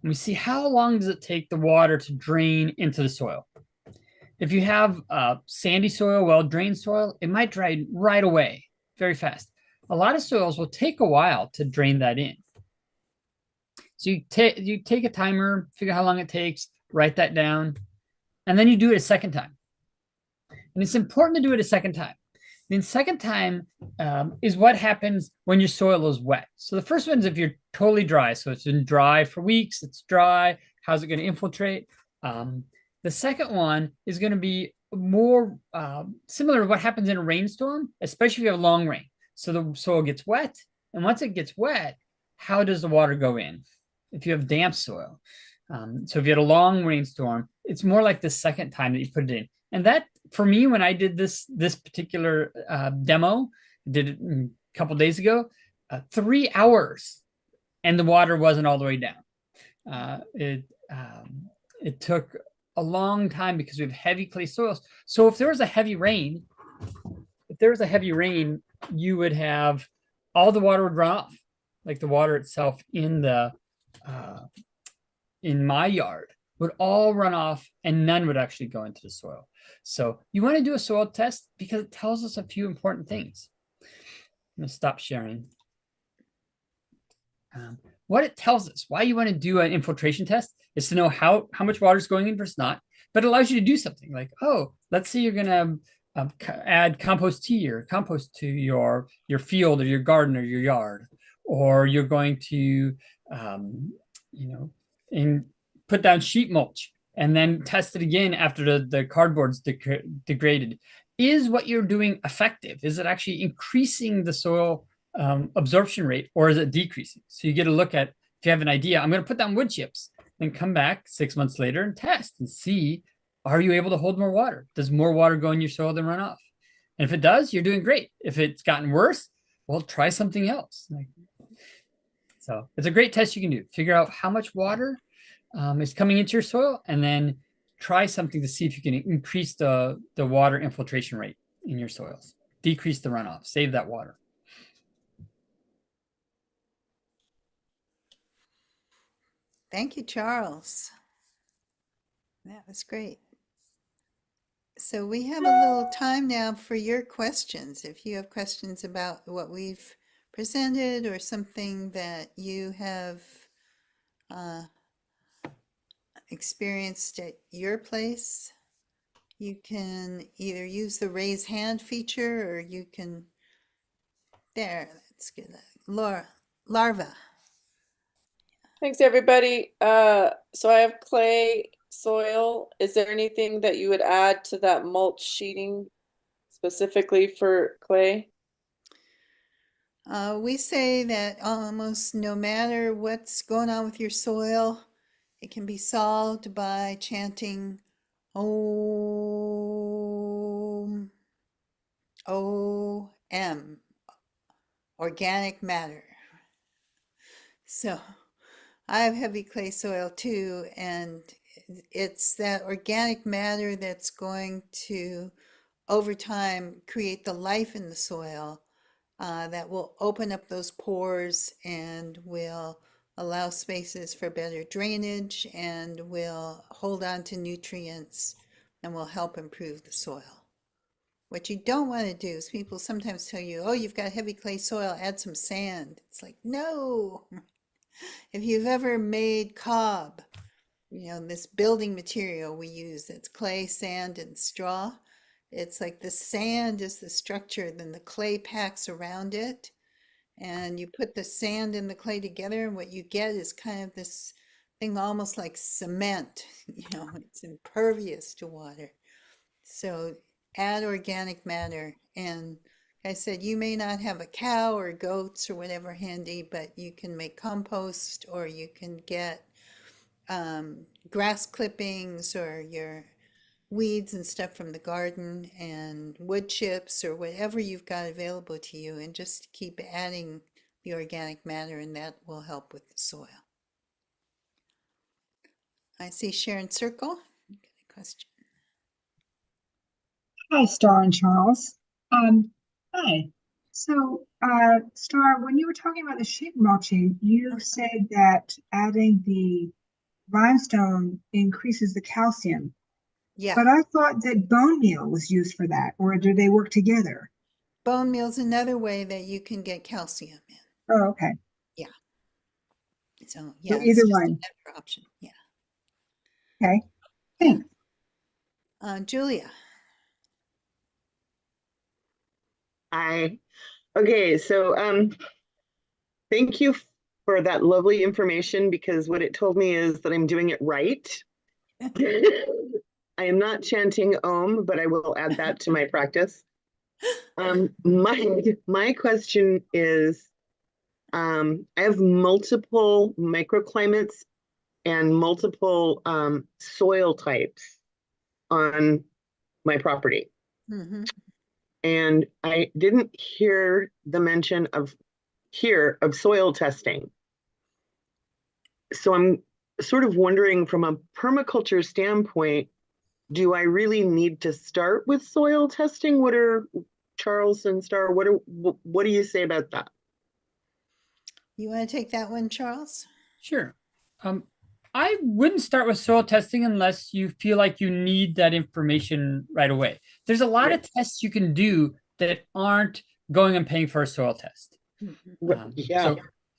and we see how long does it take the water to drain into the soil. If you have sandy soil, well-drained soil, it might drain right away, very fast. A lot of soils will take a while to drain that in. So you take a timer, figure how long it takes, write that down, and then you do it a second time. And it's important to do it a second time. The second time is what happens when your soil is wet. So the first one is if you're totally dry. So it's been dry for weeks, it's dry. How's it going to infiltrate? The second one is going to be more similar to what happens in a rainstorm, especially if you have long rain. So the soil gets wet. And once it gets wet, how does the water go in? If you have damp soil. So if you had a long rainstorm, it's more like the second time that you put it in. And that, for me, when I did this particular demo, did it a couple days ago, 3 hours, and the water wasn't all the way down. It took a long time because we have heavy clay soils. So if there was a heavy rain, you would have all the water would run off, like the water itself in the in my yard would all run off and none would actually go into the soil. So you want to do a soil test because it tells us a few important things. I'm going to stop sharing. What it tells us, why you want to do an infiltration test is to know how much water is going in versus not, but it allows you to do something like, oh, let's say you're going to add compost tea or compost to your field or your garden or your yard, or you're going to, put down sheet mulch and then test it again after the cardboard's degraded. Is what you're doing effective? Is it actually increasing the soil absorption rate, or is it decreasing? So you get a look at, if you have an idea, I'm going to put down wood chips, then come back 6 months later and test and see, are you able to hold more water? Does more water go in your soil than run off? And if it does, you're doing great. If it's gotten worse, well, try something else. So it's a great test you can do. Figure out how much water is coming into your soil, and then try something to see if you can increase the water infiltration rate in your soils, decrease the runoff, save that water. Thank you, Charles. That was great. So we have a little time now for your questions. If you have questions about what we've presented or something that you have experienced at your place, you can either use the raise hand feature or you can, let's get that. Larva. Thanks, everybody. So I have clay soil. Is there anything that you would add to that mulch sheeting specifically for clay? We say that almost no matter what's going on with your soil, it can be solved by chanting Om, O-M, organic matter. So I have heavy clay soil too, and it's that organic matter that's going to, over time, create the life in the soil that will open up those pores and will allow spaces for better drainage and will hold on to nutrients and will help improve the soil. What you don't want to do is people sometimes tell you, oh, you've got heavy clay soil, add some sand. It's like, no. If you've ever made cob, this building material we use, it's clay, sand, and straw. It's like the sand is the structure, then the clay packs around it. And you put the sand and the clay together, and what you get is kind of this thing almost like cement. It's impervious to water. So add organic matter. And like I said, you may not have a cow or goats or whatever handy, but you can make compost, or you can get grass clippings or your weeds and stuff from the garden and wood chips or whatever you've got available to you, and just keep adding the organic matter, and that will help with the soil. I see Sharon Circle. Got a question. Hi, Star and Charles. Hi. So, Star, when you were talking about the sheet mulching, you said that adding the limestone increases the calcium. Yeah, But I thought that bone meal was used for that, or do they work together? bone meal's another way that you can get calcium in. Oh, okay. So So yeah, it's either just one. another option. Yeah. Okay. Yeah. Thanks. Julia. Hi. Okay, so thank you for that lovely information, because what it told me is that I'm doing it right. I am not chanting Om, but I will add that to my practice. My question is, I have multiple microclimates and multiple soil types on my property. Mm-hmm. And I didn't hear the mention of soil testing. So I'm sort of wondering, from a permaculture standpoint, do I really need to start with soil testing? What are Charles and Star, what do you say about that? You want to take that one, Charles? Sure. I wouldn't start with soil testing unless you feel like you need that information right away. There's a lot of tests you can do that aren't going and paying for a soil test. Mhm. Yeah.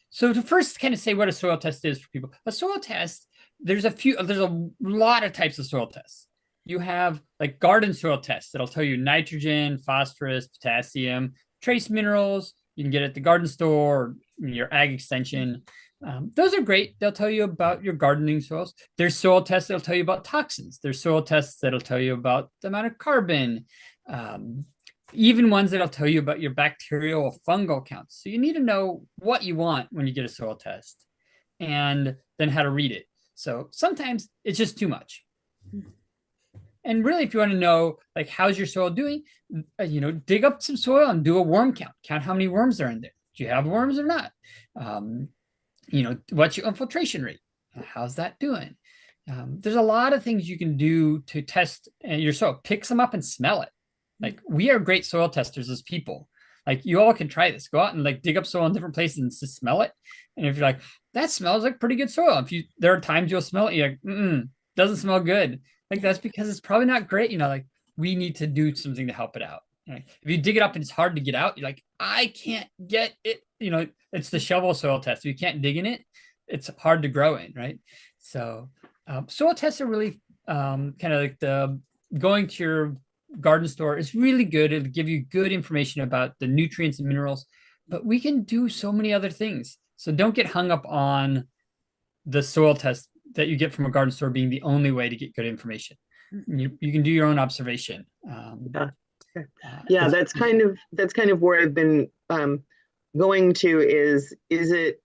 So to first kind of say what a soil test is for people, a soil test, there's a lot of types of soil tests. You have like garden soil tests that'll tell you nitrogen, phosphorus, potassium, trace minerals. You can get at the garden store, or your ag extension. Those are great. They'll tell you about your gardening soils. There's soil tests that'll tell you about toxins. There's soil tests that'll tell you about the amount of carbon. Even ones that'll tell you about your bacterial or fungal counts. So you need to know what you want when you get a soil test, and then how to read it. So sometimes it's just too much. And really, if you want to know, like, how's your soil doing, dig up some soil and do a worm count. Count how many worms are in there. Do you have worms or not? What's your infiltration rate? How's that doing? There's a lot of things you can do to test your soil. Pick some up and smell it. Like, we are great soil testers as people. Like, you all can try this. Go out and like dig up soil in different places and just smell it. And if you're like, that smells like pretty good soil. There are times you'll smell it, you're like, doesn't smell good. Like, that's because it's probably not great. Like, we need to do something to help it out. Like, if you dig it up and it's hard to get out, you're like, I can't get it. It's the shovel soil test. If you can't dig in it, it's hard to grow in, right? So soil tests are really kind of like the going to your garden store is really good. It'll give you good information about the nutrients and minerals, but we can do so many other things. So don't get hung up on the soil test that you get from a garden store being the only way to get good information. You can do your own observation. Yeah, that's kind of where I've been going to is it,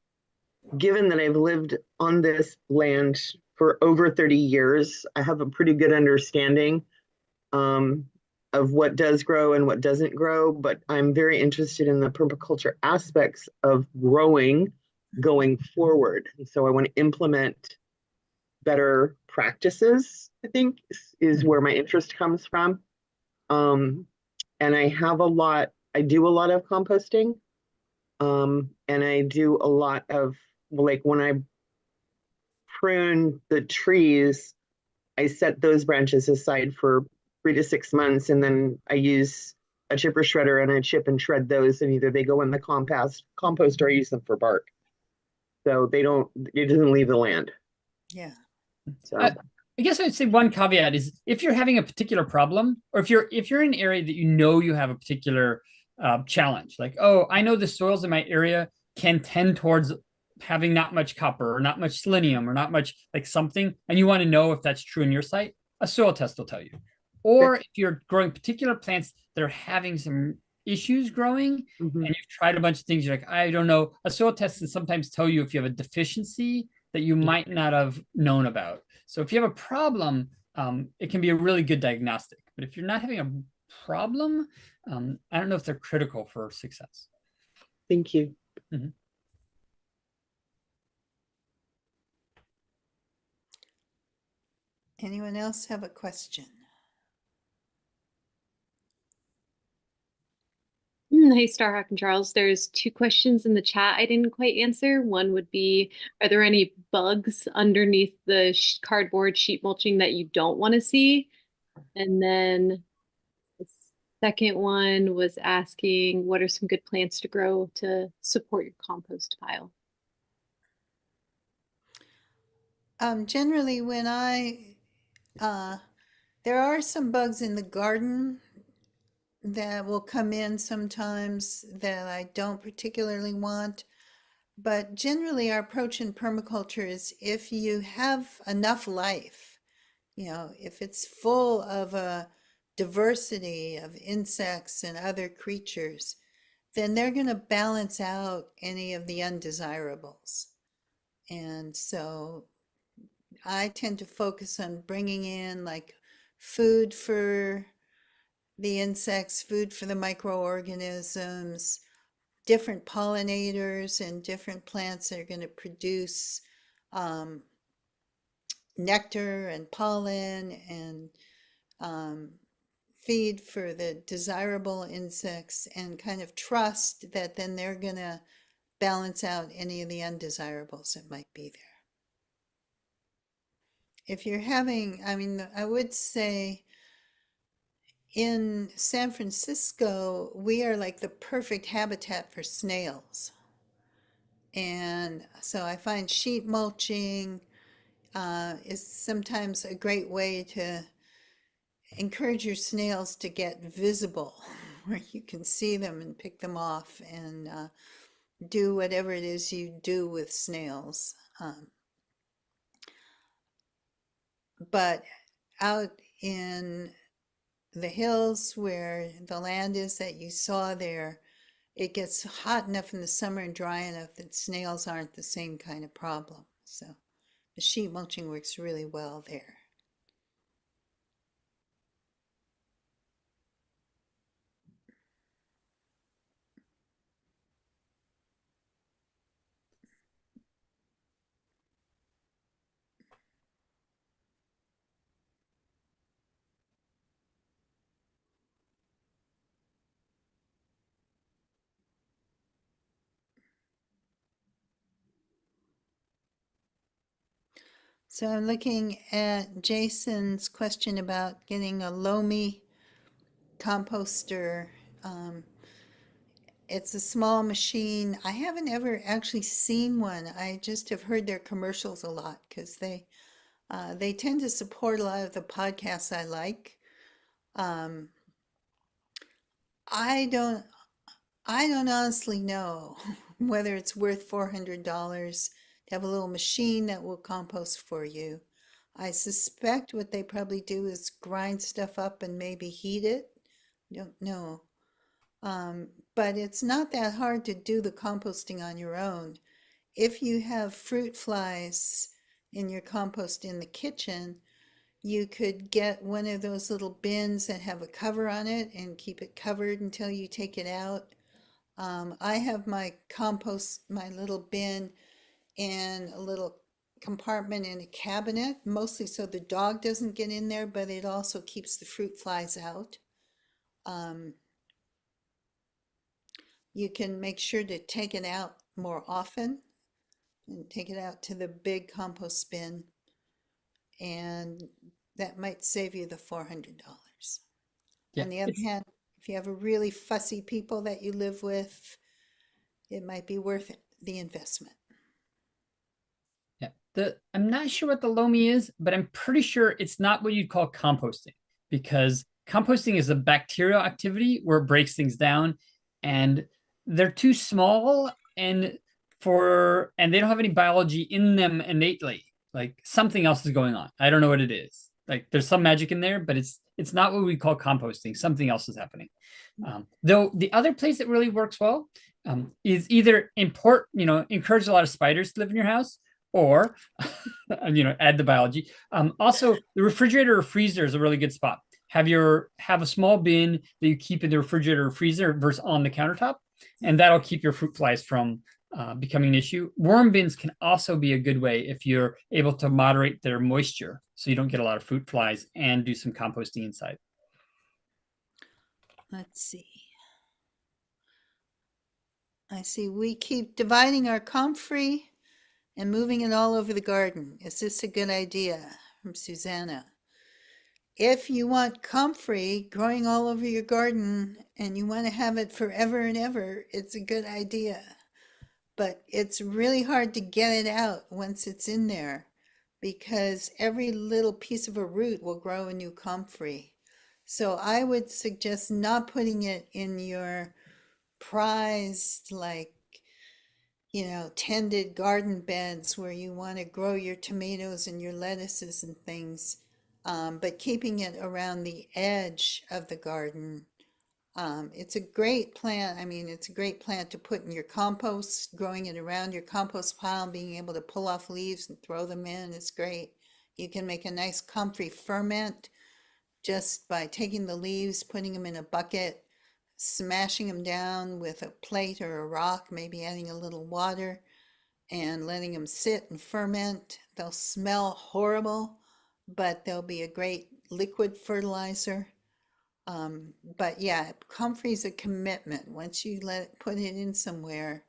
given that I've lived on this land for over 30 years, I have a pretty good understanding of what does grow and what doesn't grow, but I'm very interested in the permaculture aspects of growing going forward. And so I want to implement better practices, I think, is where my interest comes from. And I do a lot of composting. And I do a lot of, like, when I prune the trees, I set those branches aside for 3 to 6 months, and then I use a chipper shredder and I chip and shred those, and either they go in the compost or I use them for bark. So it doesn't leave the land. Yeah. So I guess I'd say one caveat is if you're having a particular problem, or if you're in an area that you have a particular challenge, like, oh, I know the soils in my area can tend towards having not much copper or not much selenium or not much like something, and you want to know if that's true in your site, a soil test will tell you. Or if you're growing particular plants that are having some issues growing and you've tried a bunch of things, you're like, I don't know, a soil test can sometimes tell you if you have a deficiency that you might not have known about. So if you have a problem, it can be a really good diagnostic. But if you're not having a problem, I don't know if they're critical for success. Thank you. Anyone else have a question? Hey, Starhawk and Charles. There's two questions in the chat I didn't quite answer. One would be, are there any bugs underneath the cardboard sheet mulching that you don't want to see? And then the second one was asking, what are some good plants to grow to support your compost pile? Generally, when there are some bugs in the garden that will come in sometimes that I don't particularly want. But generally, our approach in permaculture is if you have enough life, if it's full of a diversity of insects and other creatures, then they're going to balance out any of the undesirables. And so I tend to focus on bringing in like food for the insects, food for the microorganisms, different pollinators and different plants that are going to produce um, nectar and pollen and feed for the desirable insects, and kind of trust that then they're going to balance out any of the undesirables that might be there. If you're having, I mean, I would say in San Francisco, we are like the perfect habitat for snails. And so I find sheet mulching is sometimes a great way to encourage your snails to get visible, where you can see them and pick them off and do whatever it is you do with snails. But out in the hills where the land is that you saw there, it gets hot enough in the summer and dry enough that snails aren't the same kind of problem. So the sheet mulching works really well there. So I'm looking at Jason's question about getting a Lomi composter. It's a small machine. I haven't ever actually seen one. I just have heard their commercials a lot because they tend to support a lot of the podcasts I like. Um, I don't I don't honestly know whether it's worth $400 to have a little machine that will compost for you. I suspect what they probably do is grind stuff up and maybe heat it. Don't know. But it's not that hard to do the composting on your own. If you have fruit flies in your compost in the kitchen, you could get one of those little bins that have a cover on it and keep it covered until you take it out. I have my compost, my little bin in a little compartment in a cabinet, mostly so the dog doesn't get in there, but it also keeps the fruit flies out. You can make sure to take it out more often and take it out to the big compost bin, and that might save you the $400. Yeah, On the other hand, if you have a really fussy people that you live with, it might be worth it, the investment. yeah. I'm not sure what the Lomi is, but I'm pretty sure it's not what you'd call composting, because composting is a bacterial activity where it breaks things down, and they're too small and they don't have any biology in them innately. Like something else is going on. I don't know what it is. Like there's some magic in there, but it's not what we call composting. Something else is happening. Though the other place that really works well is either encourage a lot of spiders to live in your house, or add the biology. Also, the refrigerator or freezer is a really good spot. Have a small bin that you keep in the refrigerator or freezer versus on the countertop, and that'll keep your fruit flies from becoming an issue. Worm bins can also be a good way if you're able to moderate their moisture, so you don't get a lot of fruit flies, and do some composting inside. Let's see. I see we keep dividing our comfrey and moving it all over the garden. Is this a good idea? From Susanna. If you want comfrey growing all over your garden and you want to have it forever and ever, it's a good idea. But it's really hard to get it out once it's in there because every little piece of a root will grow a new comfrey. So I would suggest not putting it in your prized, like, tended garden beds where you want to grow your tomatoes and your lettuces and things, but keeping it around the edge of the garden. It's a great plant. I mean, it's a great plant to put in your compost, growing it around your compost pile, being able to pull off leaves and throw them in is great. You can make a nice comfrey ferment just by taking the leaves, putting them in a bucket, smashing them down with a plate or a rock, maybe adding a little water and letting them sit and ferment. They'll smell horrible, but they'll be a great liquid fertilizer. But yeah, comfrey's a commitment. Once you put it in somewhere,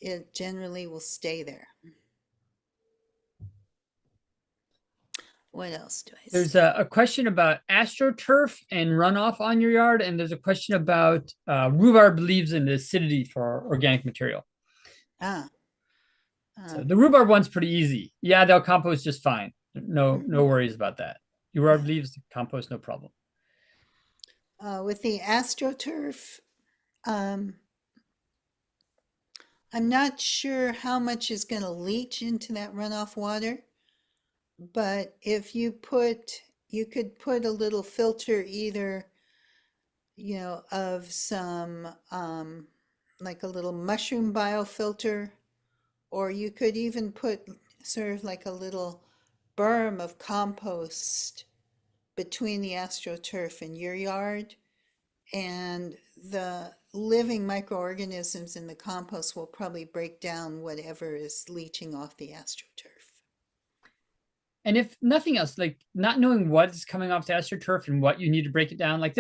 it generally will stay there. What else do I There's see? a question about astroturf and runoff on your yard, and there's a question about rhubarb leaves and the acidity for organic material. Ah, So the rhubarb one's pretty easy. Yeah, they'll compost just fine. No worries about that. Rhubarb leaves compost, no problem. with the astroturf, I'm not sure how much is going to leach into that runoff water, but if you could put a little filter either, of some, like a little mushroom biofilter, or you could even put sort of like a little berm of compost between the astroturf and your yard, and the living microorganisms in the compost will probably break down whatever is leaching off the astroturf. And if nothing else, like not knowing what's coming off the astroturf and what you need to break it down, like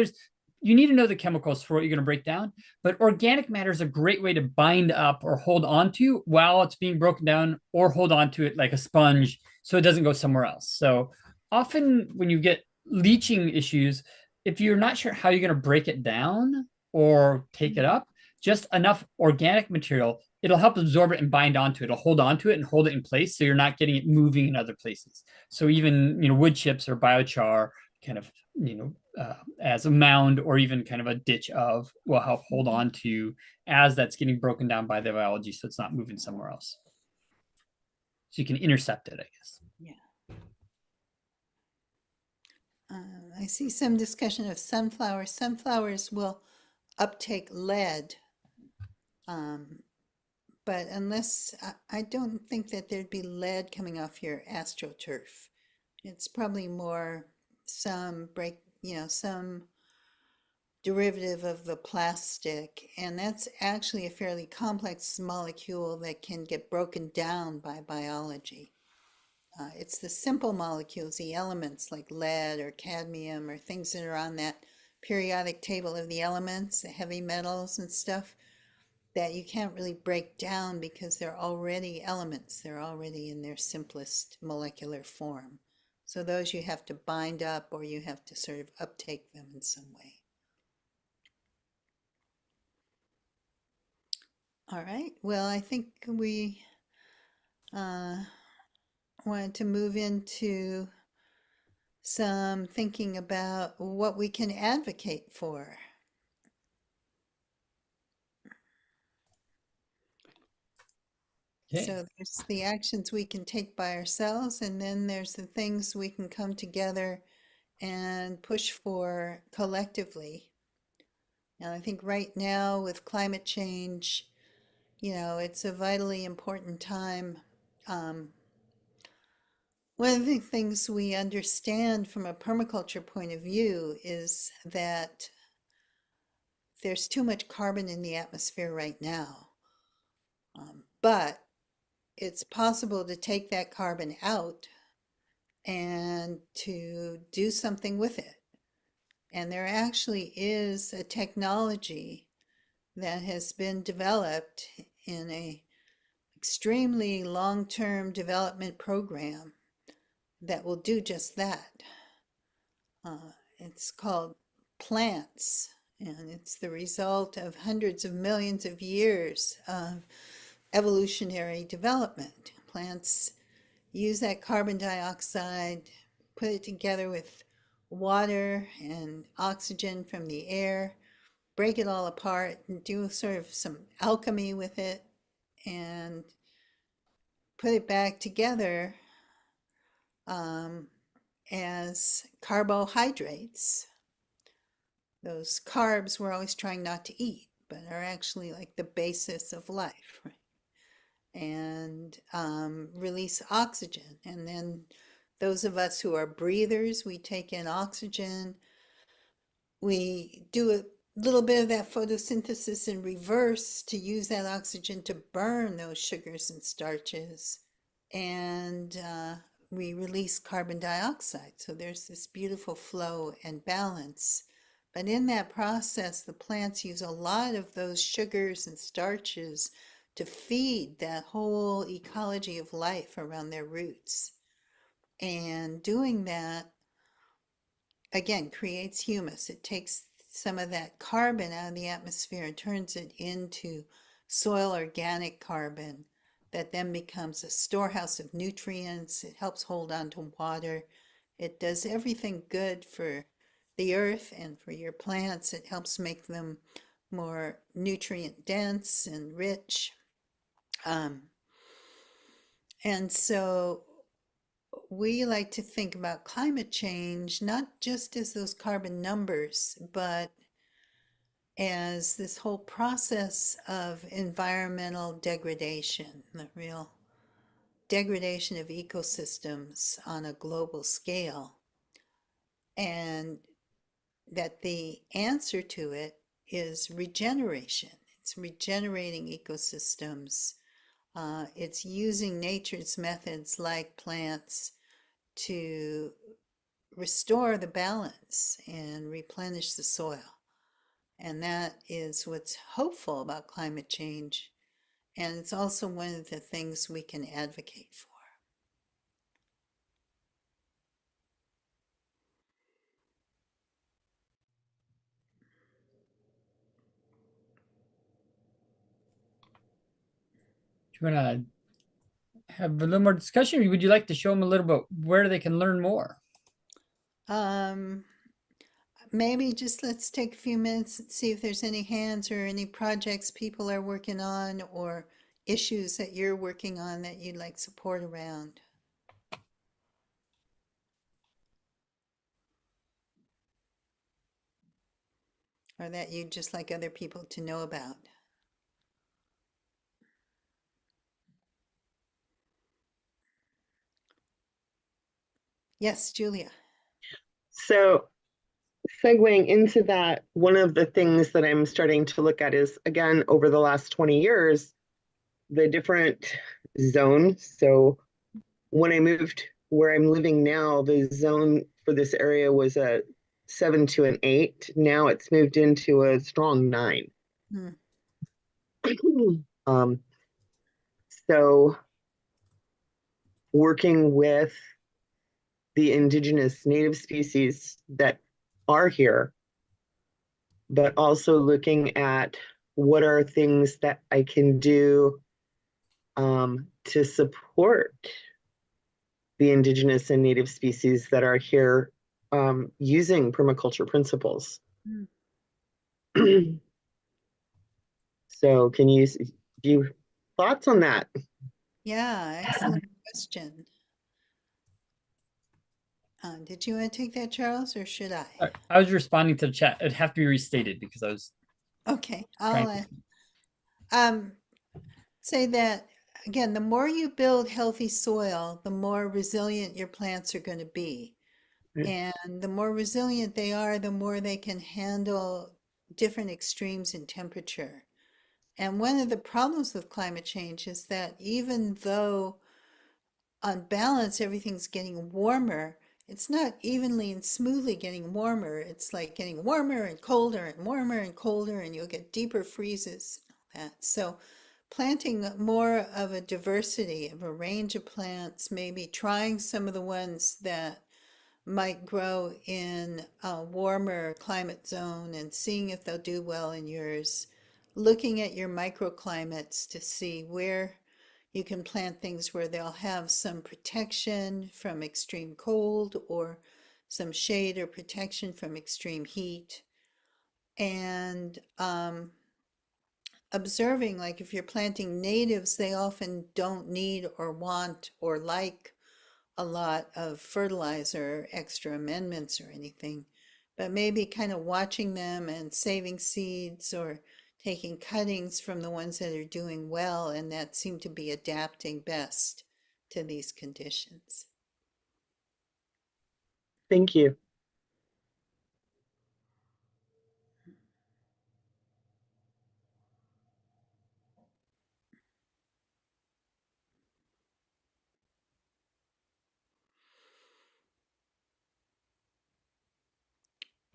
you need to know the chemicals for what you're going to break down. But organic matter is a great way to bind up or hold on to while it's being broken down, or hold on to it like a sponge so it doesn't go somewhere else. So often when you get leaching issues, if you're not sure how you're going to break it down or take it up, just enough organic material, it'll help absorb it and bind onto it. It'll hold onto it and hold it in place so you're not getting it moving in other places. So even, wood chips or biochar kind of, as a mound or even kind of a ditch will help hold on to as that's getting broken down by the biology so it's not moving somewhere else. So you can intercept it, I guess. Yeah. I see some discussion of sunflowers. Sunflowers will uptake lead, but unless, I don't think that there'd be lead coming off your astroturf. It's probably more some some derivative of the plastic, and that's actually a fairly complex molecule that can get broken down by biology. It's the simple molecules, the elements like lead or cadmium or things that are on that periodic table of the elements, the heavy metals and stuff, that you can't really break down because they're already elements. They're already in their simplest molecular form. So those you have to bind up, or you have to sort of uptake them in some way. All right, well, I think we wanted to move into some thinking about what we can advocate for. Okay. So there's the actions we can take by ourselves, and then there's the things we can come together and push for collectively. And I think right now with climate change, it's a vitally important time. One of the things we understand from a permaculture point of view is that there's too much carbon in the atmosphere right now. But it's possible to take that carbon out and to do something with it. And there actually is a technology that has been developed in a extremely long-term development program that will do just that. It's called plants, and it's the result of hundreds of millions of years of evolutionary development. Plants use that carbon dioxide, put it together with water and oxygen from the air, break it all apart, and do sort of some alchemy with it, and put it back together as carbohydrates. Those carbs we're always trying not to eat, but are actually like the basis of life, right? And release oxygen. And then those of us who are breathers, we take in oxygen. We do a little bit of that photosynthesis in reverse to use that oxygen to burn those sugars and starches. And we release carbon dioxide. So there's this beautiful flow and balance. But in that process, the plants use a lot of those sugars and starches to feed that whole ecology of life around their roots. And doing that, again, creates humus. It takes some of that carbon out of the atmosphere and turns it into soil organic carbon that then becomes a storehouse of nutrients. It helps hold on to water. It does everything good for the earth and for your plants. It helps make them more nutrient dense and rich. And so we like to think about climate change not just as those carbon numbers, but as this whole process of environmental degradation, the real degradation of ecosystems on a global scale. And that the answer to it is regeneration. It's regenerating ecosystems. It's using nature's methods like plants to restore the balance and replenish the soil. And that is what's hopeful about climate change. And it's also one of the things we can advocate for. Do you want to have a little more discussion? Would you like to show them a little bit where they can learn more? Maybe just let's take a few minutes and see if there's any hands or any projects people are working on or issues that you're working on that you'd like support around. Or that you'd just like other people to know about. Yes, Julia. So segueing into that, one of the things that I'm starting to look at is, again, over the last 20 years, the different zones. So when I moved where I'm living now, the zone for this area was a 7 to an 8. Now it's moved into a strong 9. So working with the indigenous native species that are here, but also looking at what are things that I can do to support the indigenous and native species that are here using permaculture principles. So can you do thoughts on that? Yeah, excellent question. Did you want to take that, Charles, or should I? I was responding to the chat. It'd have to be restated because I was Okay, trying I'll say that again, the more you build healthy soil, the more resilient your plants are going to be. And the more resilient they are, the more they can handle different extremes in temperature. And one of the problems with climate change is that even though on balance everything's getting warmer, it's not evenly and smoothly getting warmer. It's like getting warmer and colder and warmer and colder, and you'll get deeper freezes. That. So planting more of a diversity of a range of plants, maybe trying some of the ones that might grow in a warmer climate zone and seeing if they'll do well in yours, looking at your microclimates to see where you can plant things where they'll have some protection from extreme cold or some shade or protection from extreme heat. And observing, like if you're planting natives, they often don't need or want or like a lot of fertilizer or extra amendments or anything, but maybe kind of watching them and saving seeds or taking cuttings from the ones that are doing well and that seem to be adapting best to these conditions. Thank you.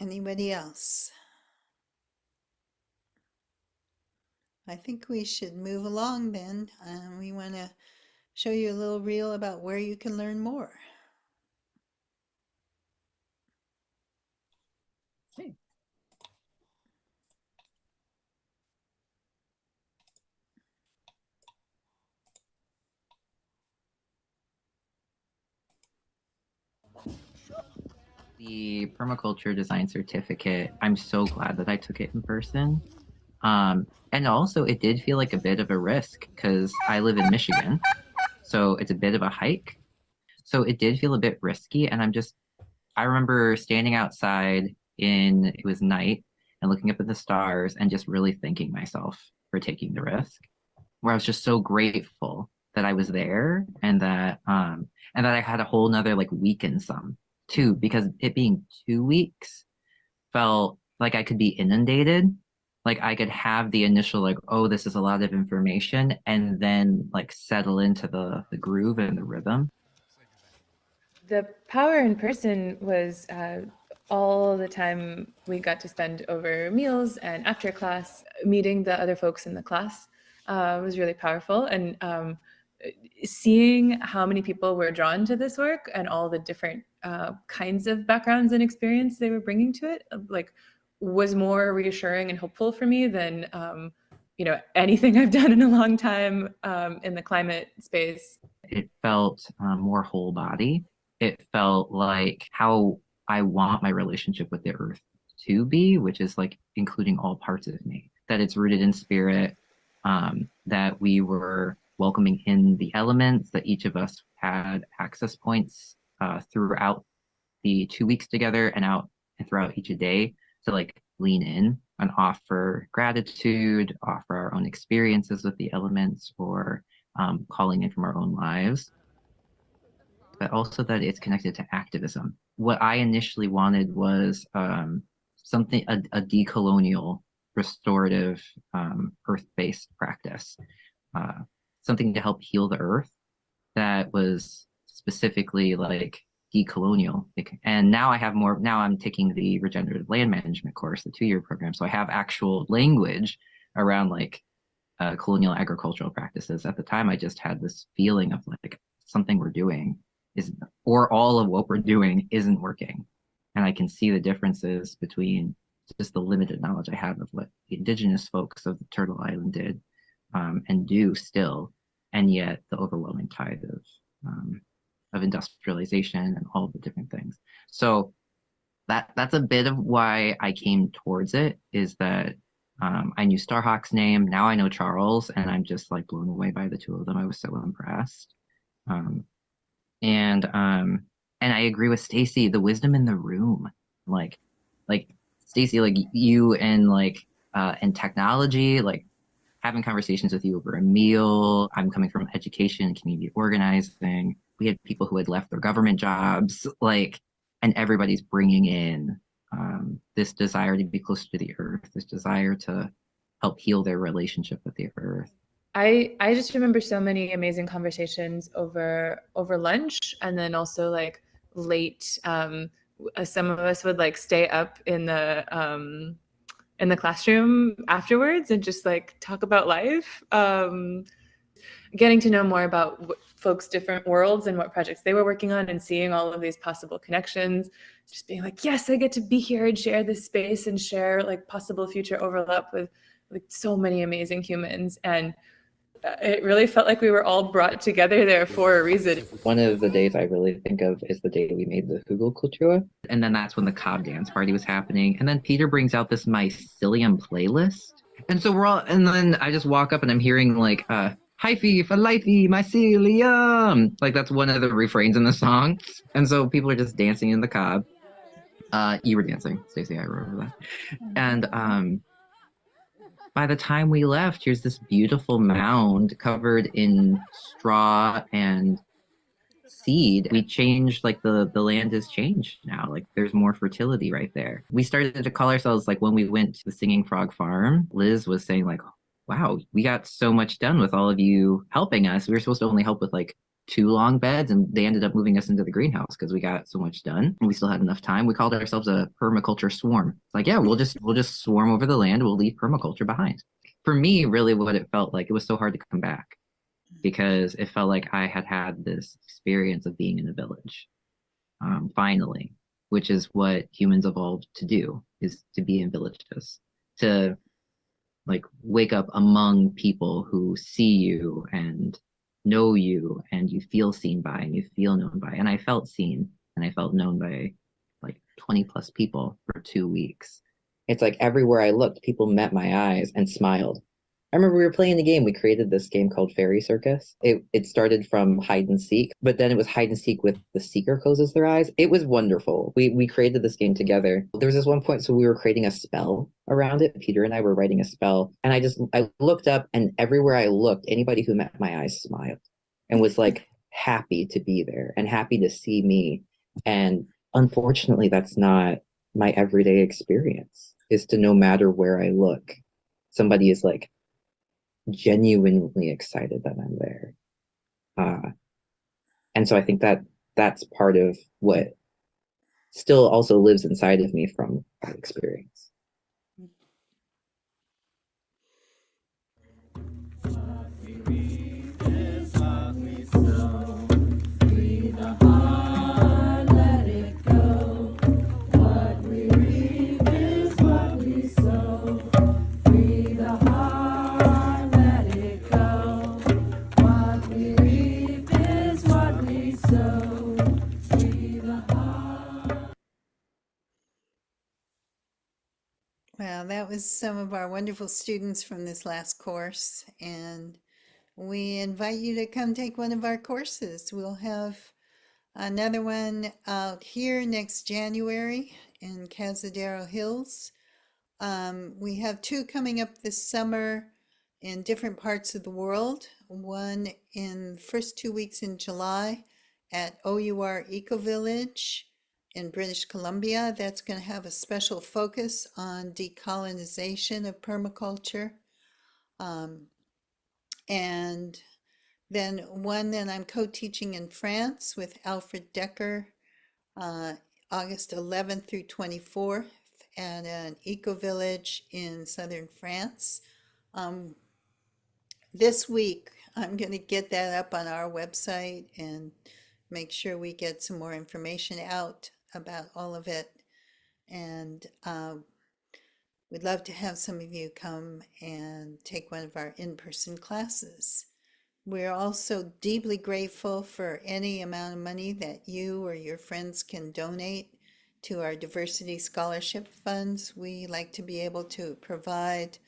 Anybody else? I think we should move along then. We want to show you a little reel about where you can learn more. Okay. The permaculture design certificate, I'm so glad that I took it in person. And also it did feel like a bit of a risk because I live in Michigan, so it's a bit of a hike. So it did feel a bit risky. And I remember standing outside it was night and looking up at the stars and just really thanking myself for taking the risk, where I was just so grateful that I was there and that I had a whole nother like week and some too, because it being 2 weeks felt like I could be inundated. Like I could have the initial like, oh, this is a lot of information, and then like settle into the groove and the rhythm. The power in person was all the time we got to spend over meals and after class. Meeting the other folks in the class was really powerful, and seeing how many people were drawn to this work and all the different kinds of backgrounds and experience they were bringing to it, like, was more reassuring and hopeful for me than anything I've done in a long time in the climate space. It felt more whole body. It felt like how I want my relationship with the earth to be, which is like including all parts of me, that it's rooted in spirit, that we were welcoming in the elements, that each of us had access points throughout the 2 weeks together and throughout each day to like lean in and offer gratitude, offer our own experiences with the elements, or calling in from our own lives. But also that it's connected to activism. What I initially wanted was a decolonial, restorative, earth-based practice, something to help heal the earth that was specifically like decolonial. And now I'm taking the regenerative land management course, the 2-year program. So I have actual language around like colonial agricultural practices. At the time, I just had this feeling of like something we're doing or all of what we're doing isn't working. And I can see the differences between just the limited knowledge I have of what the indigenous folks of the Turtle Island did and do still, and yet the overwhelming tide of industrialization and all the different things. So that's a bit of why I came towards it, is that I knew Starhawk's name. Now I know Charles, and I'm just like blown away by the two of them. I was so impressed. And I agree with Stacy, the wisdom in the room, like Stacy, like you and and technology, like having conversations with you over a meal. I'm coming from education and community organizing. We had people who had left their government jobs, and everybody's bringing in this desire to be closer to the earth, this desire to help heal their relationship with the earth. I just remember so many amazing conversations over lunch, and then also like late. Some of us would like stay up in the classroom afterwards and just like talk about life. Getting to know more about folks' different worlds and what projects they were working on, and seeing all of these possible connections, just being like, yes, I get to be here and share this space and share like possible future overlap with like so many amazing humans. And it really felt like we were all brought together there for a reason. One of the days I really think of is the day we made the Hugelkultur. And then that's when the Cobb dance party was happening. And then Peter brings out this mycelium playlist. And so we're all, and then I just walk up and I'm hearing like, hyphy for lifey, mycelium. Like that's one of the refrains in the song. And so people are just dancing in the Cobb. You were dancing, Stacey, I remember that. And by the time we left, here's this beautiful mound covered in straw and seed. We changed, like the land has changed now. Like there's more fertility right there. We started to call ourselves, like when we went to the Singing Frog Farm, Liz was saying like, wow, we got so much done with all of you helping us. We were supposed to only help with like 2 long beds, and they ended up moving us into the greenhouse because we got so much done and we still had enough time. We called ourselves a permaculture swarm. It's like, yeah, we'll just swarm over the land. We'll leave permaculture behind. For me, really what it felt like, it was so hard to come back because it felt like I had this experience of being in a village, finally, which is what humans evolved to do, is to be in villages, to like wake up among people who see you and know you, and you feel seen by and you feel known by. And I felt seen and I felt known by like 20 plus people for 2 weeks. It's like everywhere I looked, people met my eyes and smiled. I remember we were playing the game. We created this game called Fairy Circus. It started from hide and seek, but then it was hide and seek with the seeker closes their eyes. It was wonderful. We created this game together. There was this one point, so we were creating a spell around it. Peter and I were writing a spell, and I looked up, and everywhere I looked, anybody who met my eyes smiled and was like happy to be there and happy to see me. And unfortunately, that's not my everyday experience, is to no matter where I look, somebody is like genuinely excited that I'm there. And so I think that that's part of what still also lives inside of me from that experience. Well, that was some of our wonderful students from this last course, and we invite you to come take one of our courses. We'll have another one out here next January in Cazadero Hills. We have 2 coming up this summer in different parts of the world. One in the first 2 weeks in July at OUR Eco Village in British Columbia. That's going to have a special focus on decolonization of permaculture. And then one that I'm co-teaching in France with Alfred Decker, August 11th through 24th at an eco village in southern France. This week, I'm going to get that up on our website and make sure we get some more information out about all of it. And we'd love to have some of you come and take one of our in-person classes. We're also deeply grateful for any amount of money that you or your friends can donate to our diversity scholarship funds. We like to be able to provide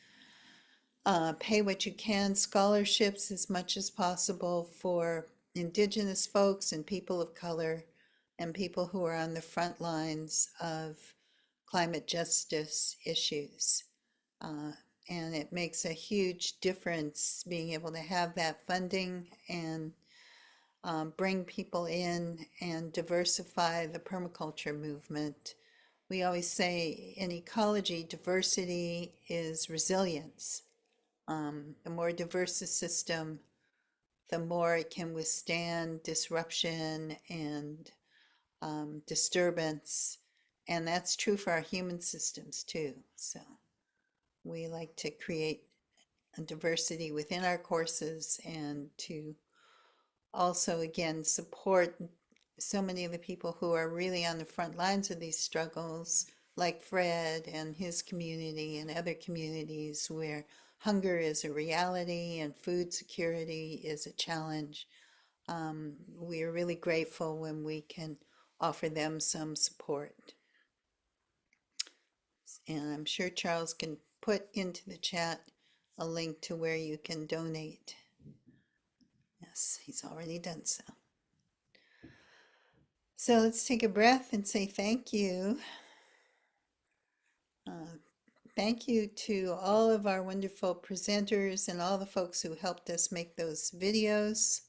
pay what you can scholarships as much as possible for Indigenous folks and people of color and people who are on the front lines of climate justice issues. And it makes a huge difference being able to have that funding and bring people in and diversify the permaculture movement. We always say in ecology, diversity is resilience. The more diverse the system, the more it can withstand disruption and disturbance. And that's true for our human systems too. So we like to create a diversity within our courses and to also, again, support so many of the people who are really on the front lines of these struggles, like Fred and his community and other communities where hunger is a reality and food security is a challenge. We are really grateful when we can offer them some support. And I'm sure Charles can put into the chat a link to where you can donate. Yes, he's already done so. So let's take a breath and say thank you. Thank you to all of our wonderful presenters and all the folks who helped us make those videos.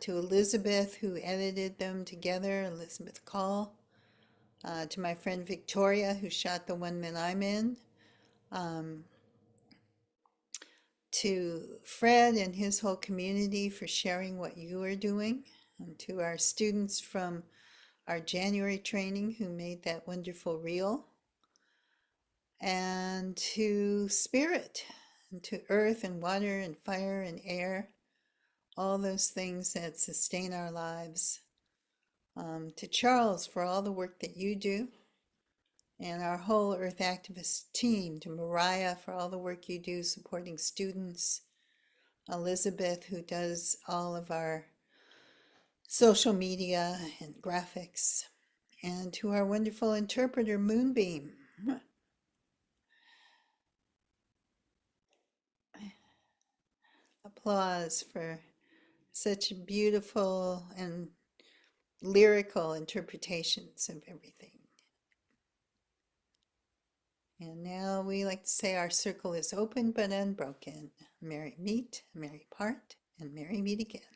To Elizabeth, who edited them together, Elizabeth Call. To my friend Victoria, who shot the one that I'm in. To Fred and his whole community for sharing what you are doing. And to our students from our January training who made that wonderful reel. And to Spirit, and to earth and water and fire and air, all those things that sustain our lives. To Charles for all the work that you do, and our whole Earth Activist team, to Mariah for all the work you do supporting students, Elizabeth who does all of our social media and graphics, and to our wonderful interpreter Moonbeam. Applause for such beautiful and lyrical interpretations of everything. And now we like to say our circle is open but unbroken. Merry meet, merry part, and merry meet again.